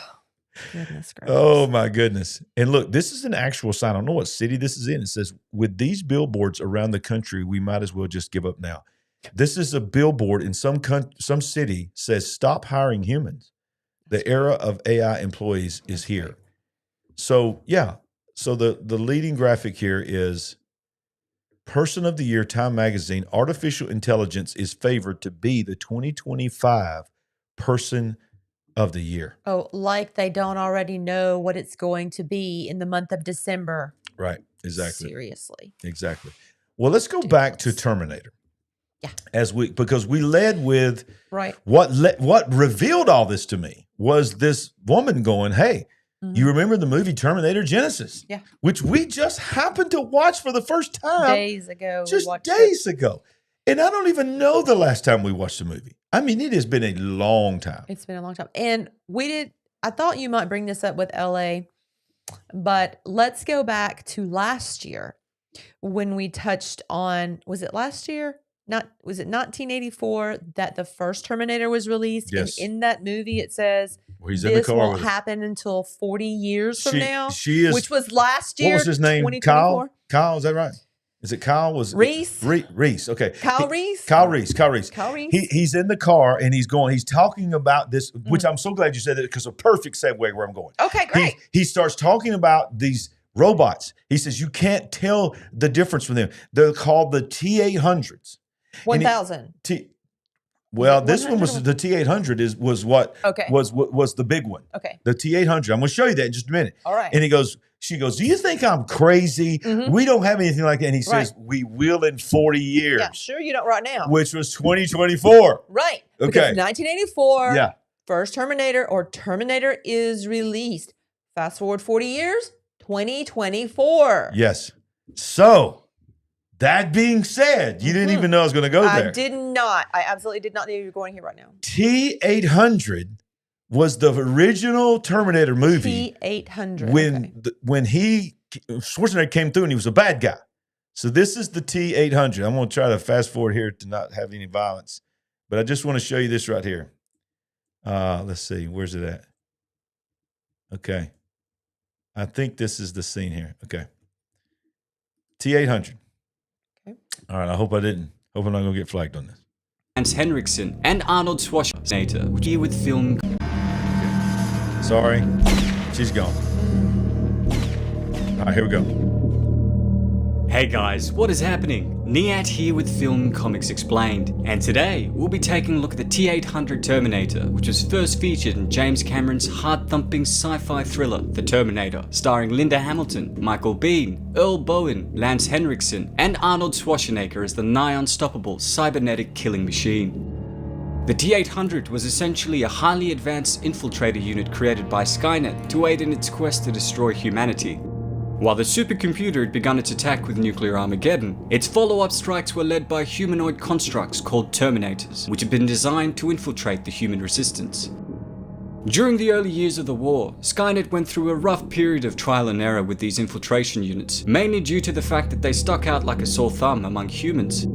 goodness gracious. Oh, my goodness. And look, this is an actual sign. I don't know what city this is in. It says, with these billboards around the country, we might as well just give up now. This is a billboard in some city says, stop hiring humans. The era of AI employees is here. So, yeah. So the leading graphic here is Person of the Year, Time Magazine, artificial intelligence is favored to be the 2025 Person of the Year. Oh, like they don't already know what it's going to be in the month of December. Right, exactly. Seriously. Exactly. Well, let's go back to Terminator. Yeah. Because we led with right. What revealed all this to me was this woman going, hey, you remember the movie Terminator Genesis? Yeah. Which we just happened to watch for the first time. Days ago. Just days ago. And I don't even know the last time we watched the movie. I mean, it has been a long time. It's been a long time. And I thought you might bring this up with LA, but let's go back to last year when we touched on, was it last year? Was it 1984 that the first Terminator was released? Yes. And in that movie, it says, this won't happen until 40 years from now, which was last year. What was his name? Kyle? Kyle, is that right? Is it Kyle? Reese? Reese, okay. Kyle Reese? Kyle Reese. He's in the car and he's talking about this, which I'm so glad you said that because a perfect segue where I'm going. Okay, great. He starts talking about these robots. He says, you can't tell the difference from them. They're called the T-800s. 1000. Well, this one was the T-800 was the big one. Okay. The T-800. I'm going to show you that in just a minute. All right. And she goes, do you think I'm crazy? We don't have anything like that. And he says, we will in 40 years. Yeah, sure you don't right now. Which was 2024. Right. Okay. Because 1984, yeah. First Terminator or Terminator is released. Fast forward 40 years, 2024. Yes. So, that being said, you didn't even know I was going to go there. I did not. I absolutely did not know you were going here right now. T-800 was the original Terminator movie. T-800. When Schwarzenegger came through and he was a bad guy. So this is the T-800. I'm going to try to fast forward here to not have any violence. But I just want to show you this right here. Let's see. Where's it at? Okay. I think this is the scene here. Okay. T-800. Okay. All right. I hope I'm not going to get flagged on this. Lance Henriksen and Arnold Schwarzenegger here with film. Sorry. She's gone. All right. Here we go. Hey guys, what is happening? Niat here with Film Comics Explained, and today we'll be taking a look at the T-800 Terminator, which was first featured in James Cameron's heart-thumping sci-fi thriller, The Terminator, starring Linda Hamilton, Michael Biehn, Earl Bowen, Lance Henriksen, and Arnold Schwarzenegger as the nigh-unstoppable cybernetic killing machine. The T-800 was essentially a highly advanced infiltrator unit created by Skynet to aid in its quest to destroy humanity. While the supercomputer had begun its attack with nuclear Armageddon, its follow-up strikes were led by humanoid constructs called Terminators, which had been designed to infiltrate the human resistance. During the early years of the war, Skynet went through a rough period of trial and error with these infiltration units, mainly due to the fact that they stuck out like a sore thumb among humans.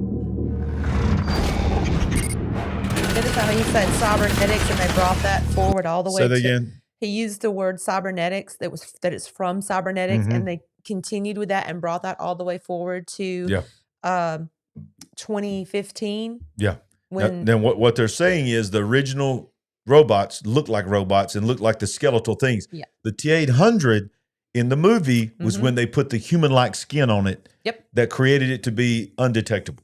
Notice how he said cybernetics and they brought that forward all the way. Say that again. He used the word cybernetics that it's from cybernetics, and they continued with that and brought that all the way forward to 2015. Yeah. Then what they're saying is the original robots look like robots and look like the skeletal things. Yeah. The T-800 in the movie was when they put the human-like skin on it. Yep. That created it to be undetectable.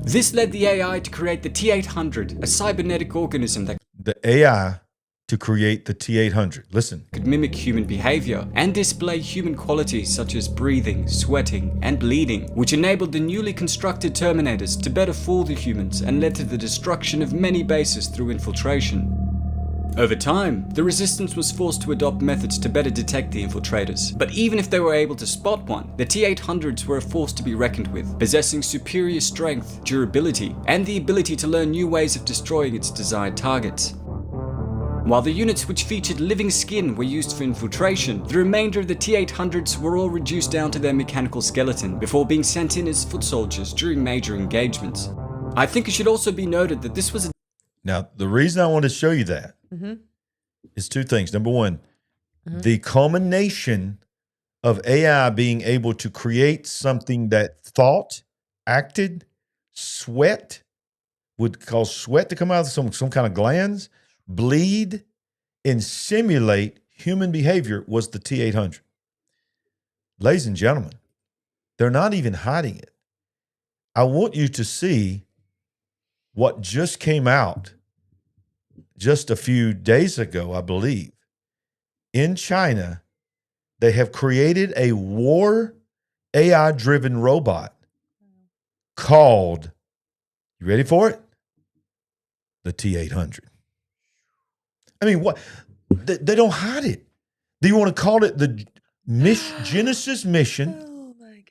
This led the AI to create the T-800, a cybernetic organism that the AI to create the T-800. Listen. Could mimic human behavior and display human qualities such as breathing, sweating, and bleeding, which enabled the newly constructed Terminators to better fool the humans and led to the destruction of many bases through infiltration. Over time, the resistance was forced to adopt methods to better detect the infiltrators. But even if they were able to spot one, the T-800s were a force to be reckoned with, possessing superior strength, durability, and the ability to learn new ways of destroying its desired targets. While the units which featured living skin were used for infiltration, the remainder of the T-800s were all reduced down to their mechanical skeleton before being sent in as foot soldiers during major engagements. I think it should also be noted that this was Now, the reason I want to show you that is two things. Number one, the culmination of AI being able to create something that thought, acted, sweat, would cause sweat to come out of some kind of glands, bleed, and simulate human behavior was the T-800. Ladies and gentlemen, they're not even hiding it. I want you to see what just came out just a few days ago, I believe. In China, they have created a war AI-driven robot called, you ready for it? The T-800. I mean, what? They don't hide it. Do you want to call it the Genesis mission? Oh my goodness.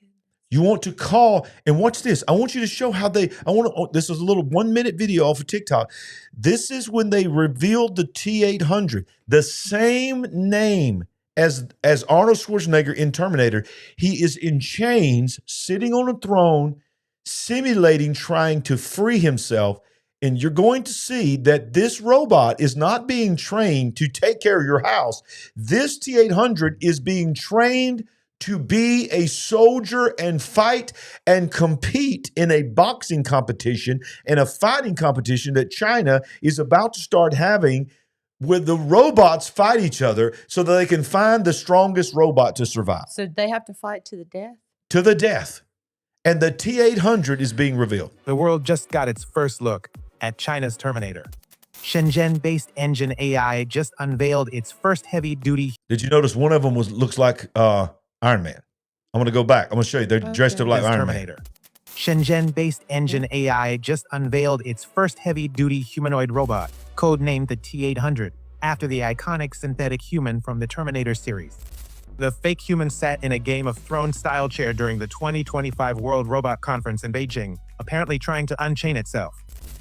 You want to call, and watch this. I want you to show how this is a little 1-minute video off of TikTok. This is when they revealed the T-800, the same name as Arnold Schwarzenegger in Terminator. He is in chains, sitting on a throne, simulating trying to free himself. And you're going to see that this robot is not being trained to take care of your house. This T-800 is being trained to be a soldier and fight and compete in a boxing competition and a fighting competition that China is about to start having, where the robots fight each other so that they can find the strongest robot to survive. So they have to fight to the death? To the death. And the T-800 is being revealed. The world just got its first look at China's Terminator. Shenzhen-based Engine AI just unveiled its first heavy-duty. Did you notice one of them looks like Iron Man? I'm going to go back. I'm going to show you. They're dressed up like Iron Terminator. Man. Shenzhen-based Engine AI just unveiled its first heavy-duty humanoid robot, codenamed the T-800, after the iconic synthetic human from the Terminator series. The fake human sat in a Game of Thrones-style chair during the 2025 World Robot Conference in Beijing, apparently trying to unchain itself.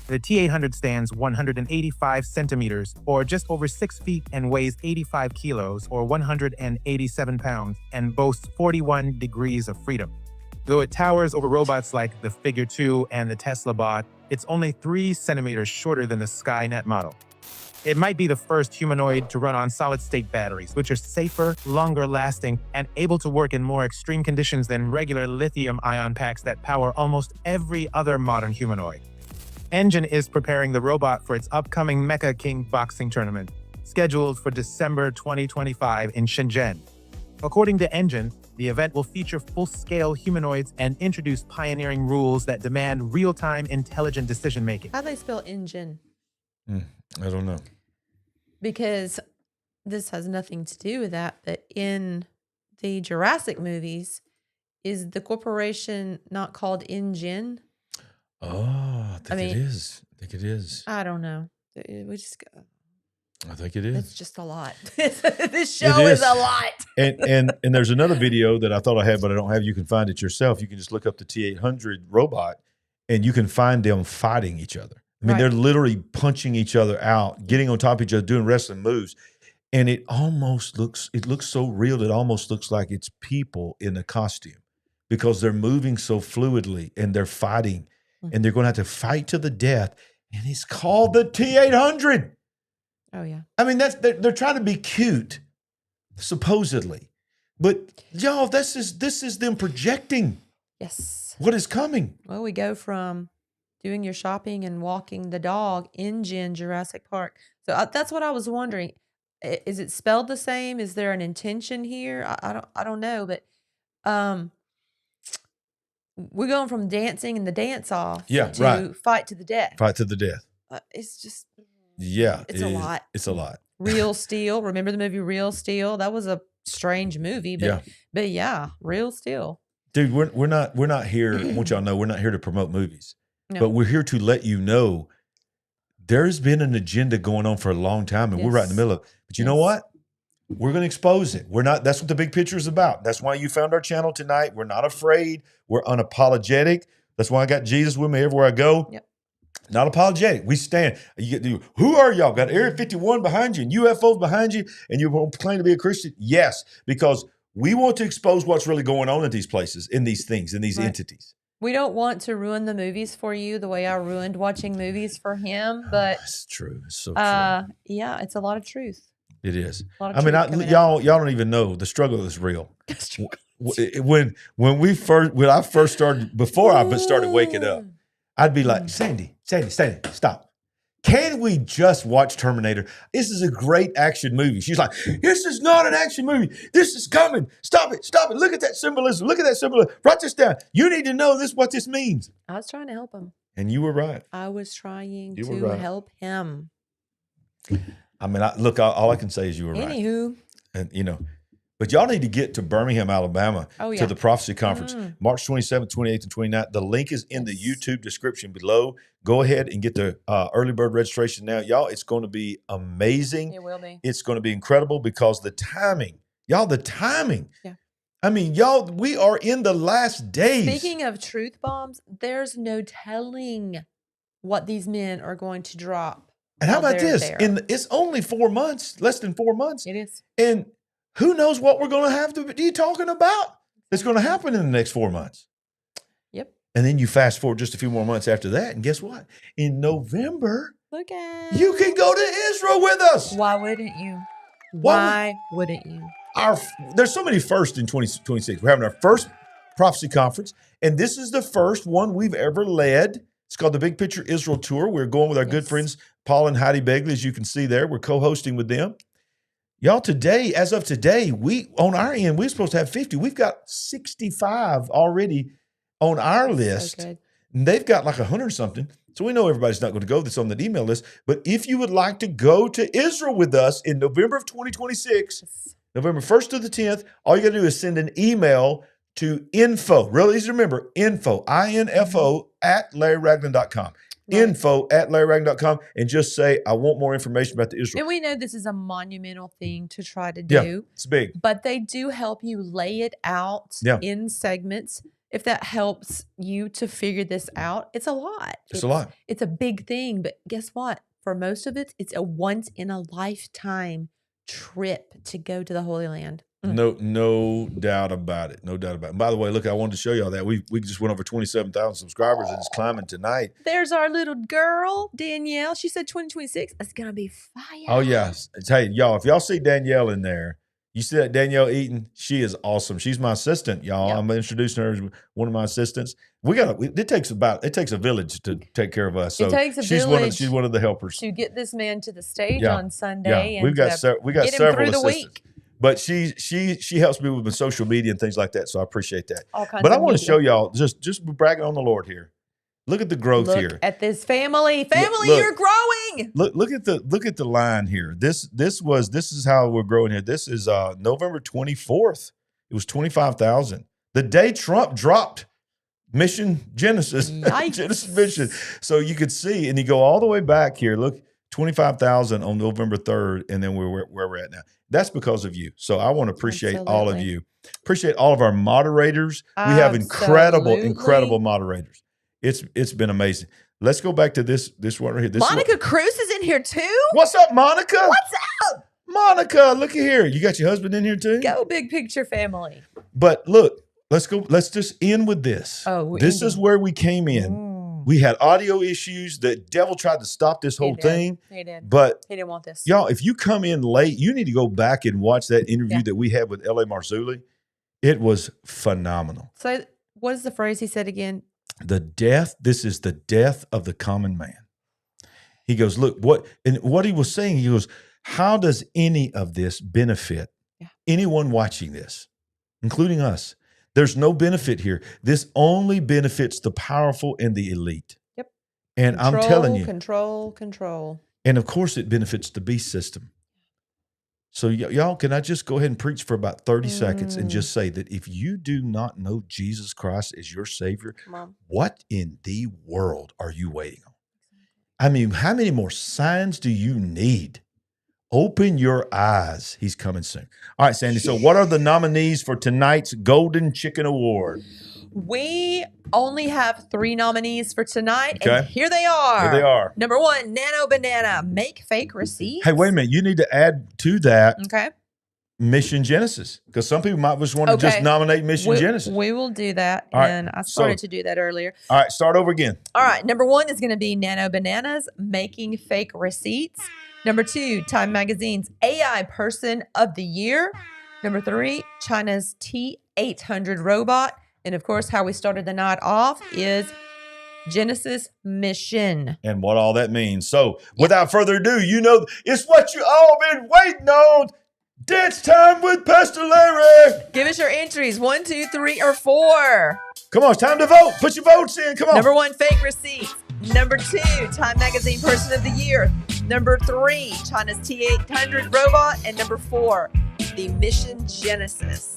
The T-800 stands 185 centimeters, or just over 6 feet, and weighs 85 kilos, or 187 pounds, and boasts 41 degrees of freedom. Though it towers over robots like the Figure 2 and the Tesla bot, it's only 3 centimeters shorter than the Skynet model. It might be the first humanoid to run on solid-state batteries, which are safer, longer-lasting, and able to work in more extreme conditions than regular lithium-ion packs that power almost every other modern humanoid. Engine is preparing the robot for its upcoming Mecha King boxing tournament, scheduled for December 2025 in Shenzhen. According to Engine, the event will feature full-scale humanoids and introduce pioneering rules that demand real-time intelligent decision-making. How do they spell engine? I don't know. Because this has nothing to do with that, but in the Jurassic movies, is the corporation not called Engine? Oh, I think it is. I think it is. I don't know. We just go. I think it is. It's just a lot. This show is a lot. and there's another video that I thought I had, but I don't have. You can find it yourself. You can just look up the T-800 robot, and you can find them fighting each other. I mean, they're literally punching each other out, getting on top of each other, doing wrestling moves. And it looks so real. It almost looks like it's people in a costume because they're moving so fluidly and they're fighting and they're going to have to fight to the death. And it's called the T-800. Oh, yeah. I mean, they're trying to be cute, supposedly. But y'all, this is them projecting. Yes. What is coming. Well, we go from doing your shopping and walking the dog, Engine, Jurassic Park. So that's what I was wondering. Is it spelled the same? Is there an intention here? I don't know, but we're going from dancing and the dance off to fight to the death. Fight to the death. It's just it's a lot. It's a lot. Real Steel. Remember the movie Real Steel? That was a strange movie, but yeah, Real Steel. Dude, we're not here. I want y'all to know we're not here to promote movies. No. But we're here to let you know There's been an agenda going on for a long time, and we're right in the middle of it. But you know what? We're going to expose it. We're not. That's what the big picture is about. That's why you found our channel tonight. We're not afraid. We're unapologetic. That's why I got Jesus with me everywhere I go. Yep. Not apologetic. We stand. Who are y'all? Got Area 51 behind you and UFOs behind you, and you claim to be a Christian? Yes, because we want to expose what's really going on in these places, in these things, in these entities. We don't want to ruin the movies for you the way I ruined watching movies for him, but it's true. It's so true. Yeah, it's a lot of truth. It is. I mean, y'all don't even know the struggle is real. When I first started, before I started waking up, I'd be like, Sandy, stop. Can we just watch Terminator? This is a great action movie. She's like, this is not an action movie. This is coming. Stop it. Look at that symbolism. Write this down. You need to know what this means. I was trying to help him. And you were right. I was trying to help him. I mean, look, all I can say is you were right. Anywho. And, but y'all need to get to Birmingham, Alabama to the Prophecy Conference, March 27th, 28th, and 29th. The link is in the YouTube description below. Go ahead and get the early bird registration now. Y'all, it's going to be amazing. It will be. It's going to be incredible because the timing. Yeah. I mean, y'all, we are in the last days. Speaking of truth bombs, there's no telling what these men are going to drop. And how about this? It's only 4 months, less than 4 months. It is. And who knows what we're going to have to be talking about that's going to happen in the next 4 months. Yep. And then you fast forward just a few more months after that, and guess what? In November, you can go to Israel with us. Why wouldn't you? Why wouldn't you? There's so many firsts in 2026. We're having our first prophecy conference, and this is the first one we've ever led. It's called the Big Picture Israel Tour. We're going with our good friends, Paul and Heidi Begley, as you can see there. We're co-hosting with them. Y'all, today, as of today, on our end, we're supposed to have 50. We've got 65 already on our list. So and they've got like 100 something. So we know everybody's not going to go that's on that email list. But if you would like to go to Israel with us in November of 2026, November 1st to the 10th, all you got to do is send an email to info, real easy to remember, info, I-N-F-O, @LarryRagland.com. info@LarryRagland.com, and just say, I want more information about the Israel. And we know this is a monumental thing to try to do. Yeah, it's big. But they do help you lay it out in segments. If that helps you to figure this out, it's a lot. It's a lot. It's a big thing. But guess what? For most of it, it's a once-in-a-lifetime trip to go to the Holy Land. No doubt about it. No doubt about it. And by the way, look, I wanted to show y'all that. We just went over 27,000 subscribers and it's climbing tonight. There's our little girl, Danielle. She said 2026. It's going to be fire. Oh, yeah. Hey, y'all, if y'all see Danielle in there, you see that Danielle Eaton? She is awesome. She's my assistant, y'all. Yep. I'm introducing her as one of my assistants. It takes a village to take care of us. So it takes a village. She's one of the helpers to get this man to the stage on Sunday. Yeah. We got several assistants. But she helps me with my social media and things like that. So I appreciate that. But I want to show y'all, just bragging on the Lord here. Look at the growth here. At this family. You're growing. Look at the line here. This is how we're growing here. This is November 24th. It was 25,000. The day Trump dropped Mission Genesis. Genesis Mission. So you could see, and you go all the way back here. Look, 25,000 on November 3rd, and then where we're at now. That's because of you. So I want to appreciate all of you. Appreciate all of our moderators. We have incredible moderators. It's been amazing. Let's go back to this one right here. Monica Cruz is in here too. What's up, Monica? What's up? Monica, look at here. You got your husband in here too? Go Big Picture family. But look, let's go. Let's just end with this. This is where we came in. We had audio issues. The devil tried to stop this whole thing. He did. But he didn't want this. Y'all, if you come in late, you need to go back and watch that interview that we had with L.A. Marzulli. It was phenomenal. So what is the phrase he said again? This is the death of the common man. He goes, look, what he was saying, he goes, how does any of this benefit anyone watching this, including us? There's no benefit here. This only benefits the powerful and the elite. Yep. And I'm telling you. Control. And of course it benefits the beast system. So y'all, can I just go ahead and preach for about 30 seconds and just say that if you do not know Jesus Christ as your Savior, what in the world are you waiting on? I mean, how many more signs do you need? Open your eyes. He's coming soon. All right, Sandy. So what are the nominees for tonight's Golden Chicken Award? We only have 3 nominees for tonight, Okay. and here they are. Here they are. Number 1, Nano Banana, make fake receipts. Hey, wait a minute. You need to add to that Okay. Mission Genesis, because some people might just want to just nominate Mission Genesis. We will do that, All right, and I started to do that earlier. All right, start over again. All right, number 1 is going to be Nano Bananas, making fake receipts. Number 2, Time Magazine's AI Person of the Year. Number 3, China's T800 robot. And of course, how we started the night off is Genesis Mission. And what all that means. So without further ado, you know, it's what you all been waiting on. Dance time with Pastor Larry. Give us your entries, 1, 2, 3, or 4. Come on, it's time to vote. Put your votes in. Come on. Number 1, fake receipts. Number 2, Time Magazine Person of the Year. Number 3, China's T800 robot. And number 4, the Mission Genesis.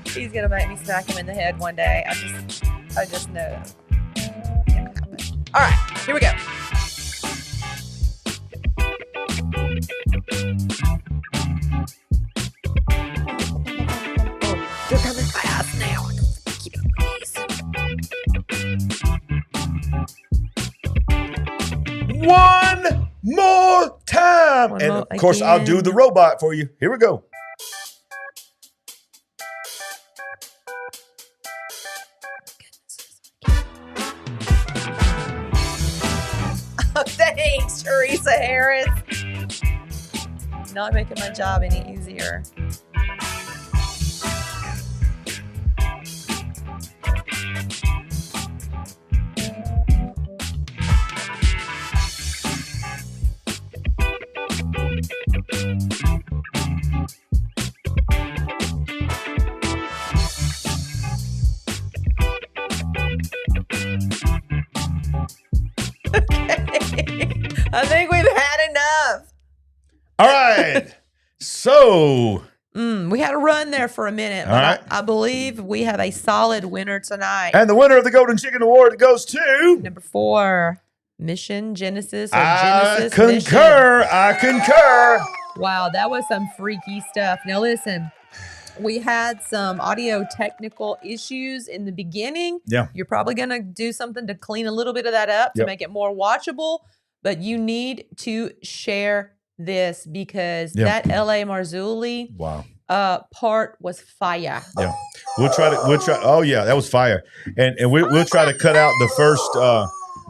He's gonna make me smack him in the head one day. I just know it's gonna happen. All right, here we go. They're coming fast now. Keep it with these. One more time. And of course, I'll do the robot for you. Here we go. Thanks, Teresa Harris. Not making my job any easier. I think we've had enough. All right. So we had a run there for a minute, but I believe we have a solid winner tonight. And the winner of the Golden Chicken Award goes to number 4, Mission Genesis. Or I Genesis concur. Mission. I concur. Wow, that was some freaky stuff. Now listen, we had some audio technical issues in the beginning. Yeah. You're probably going to do something to clean a little bit of that up to make it more watchable, but you need to share this because that LA Marzulli part was fire. Yeah. We'll try. Oh yeah, that was fire. And we'll try to cut out the first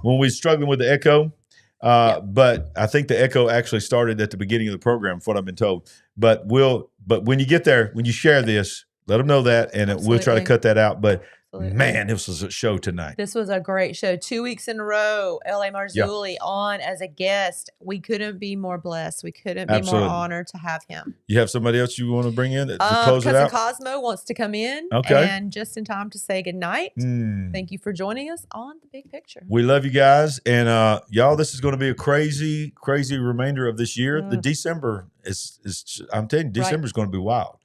when we're struggling with the echo. But I think the echo actually started at the beginning of the program, from what I've been told. But when you get there, when you share this, let them know that, and we'll try to cut that out. But man, this was a show tonight. This was a great show. 2 weeks in a row, L.A. Marzulli on as a guest. We couldn't be more blessed. We couldn't be more honored to have him. You have somebody else you want to bring in to close it out? Cousin Cosmo wants to come in. Okay. And just in time to say goodnight. Thank you for joining us on The Big Picture. We love you guys. And y'all, this is going to be a crazy, crazy remainder of this year. The December is I'm telling you, December is going to be wild.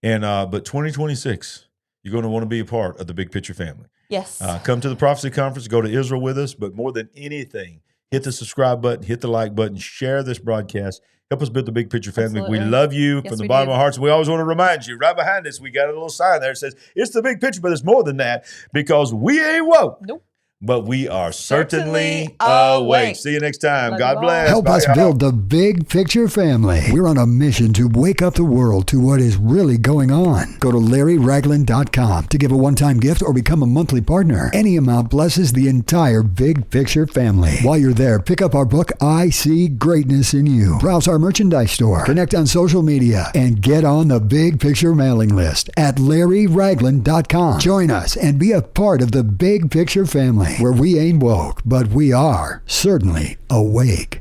And but 2026, you're going to want to be a part of the Big Picture family. Yes. Come to the Prophecy Conference, go to Israel with us, but more than anything, hit the subscribe button, hit the like button, share this broadcast. Help us build the Big Picture family. Absolutely. We love you from the bottom of our hearts. We always want to remind you, right behind us, we got a little sign there that says, it's the Big Picture, but it's more than that because we ain't woke. Nope. But we are certainly awake. See you next time. Love God bless. Help us build the Big Picture family. We're on a mission to wake up the world to what is really going on. Go to LarryRagland.com to give a one-time gift or become a monthly partner. Any amount blesses the entire Big Picture family. While you're there, pick up our book, I See Greatness in You. Browse our merchandise store, connect on social media, and get on the Big Picture mailing list at LarryRagland.com. Join us and be a part of the Big Picture family, where we ain't woke, but we are certainly awake.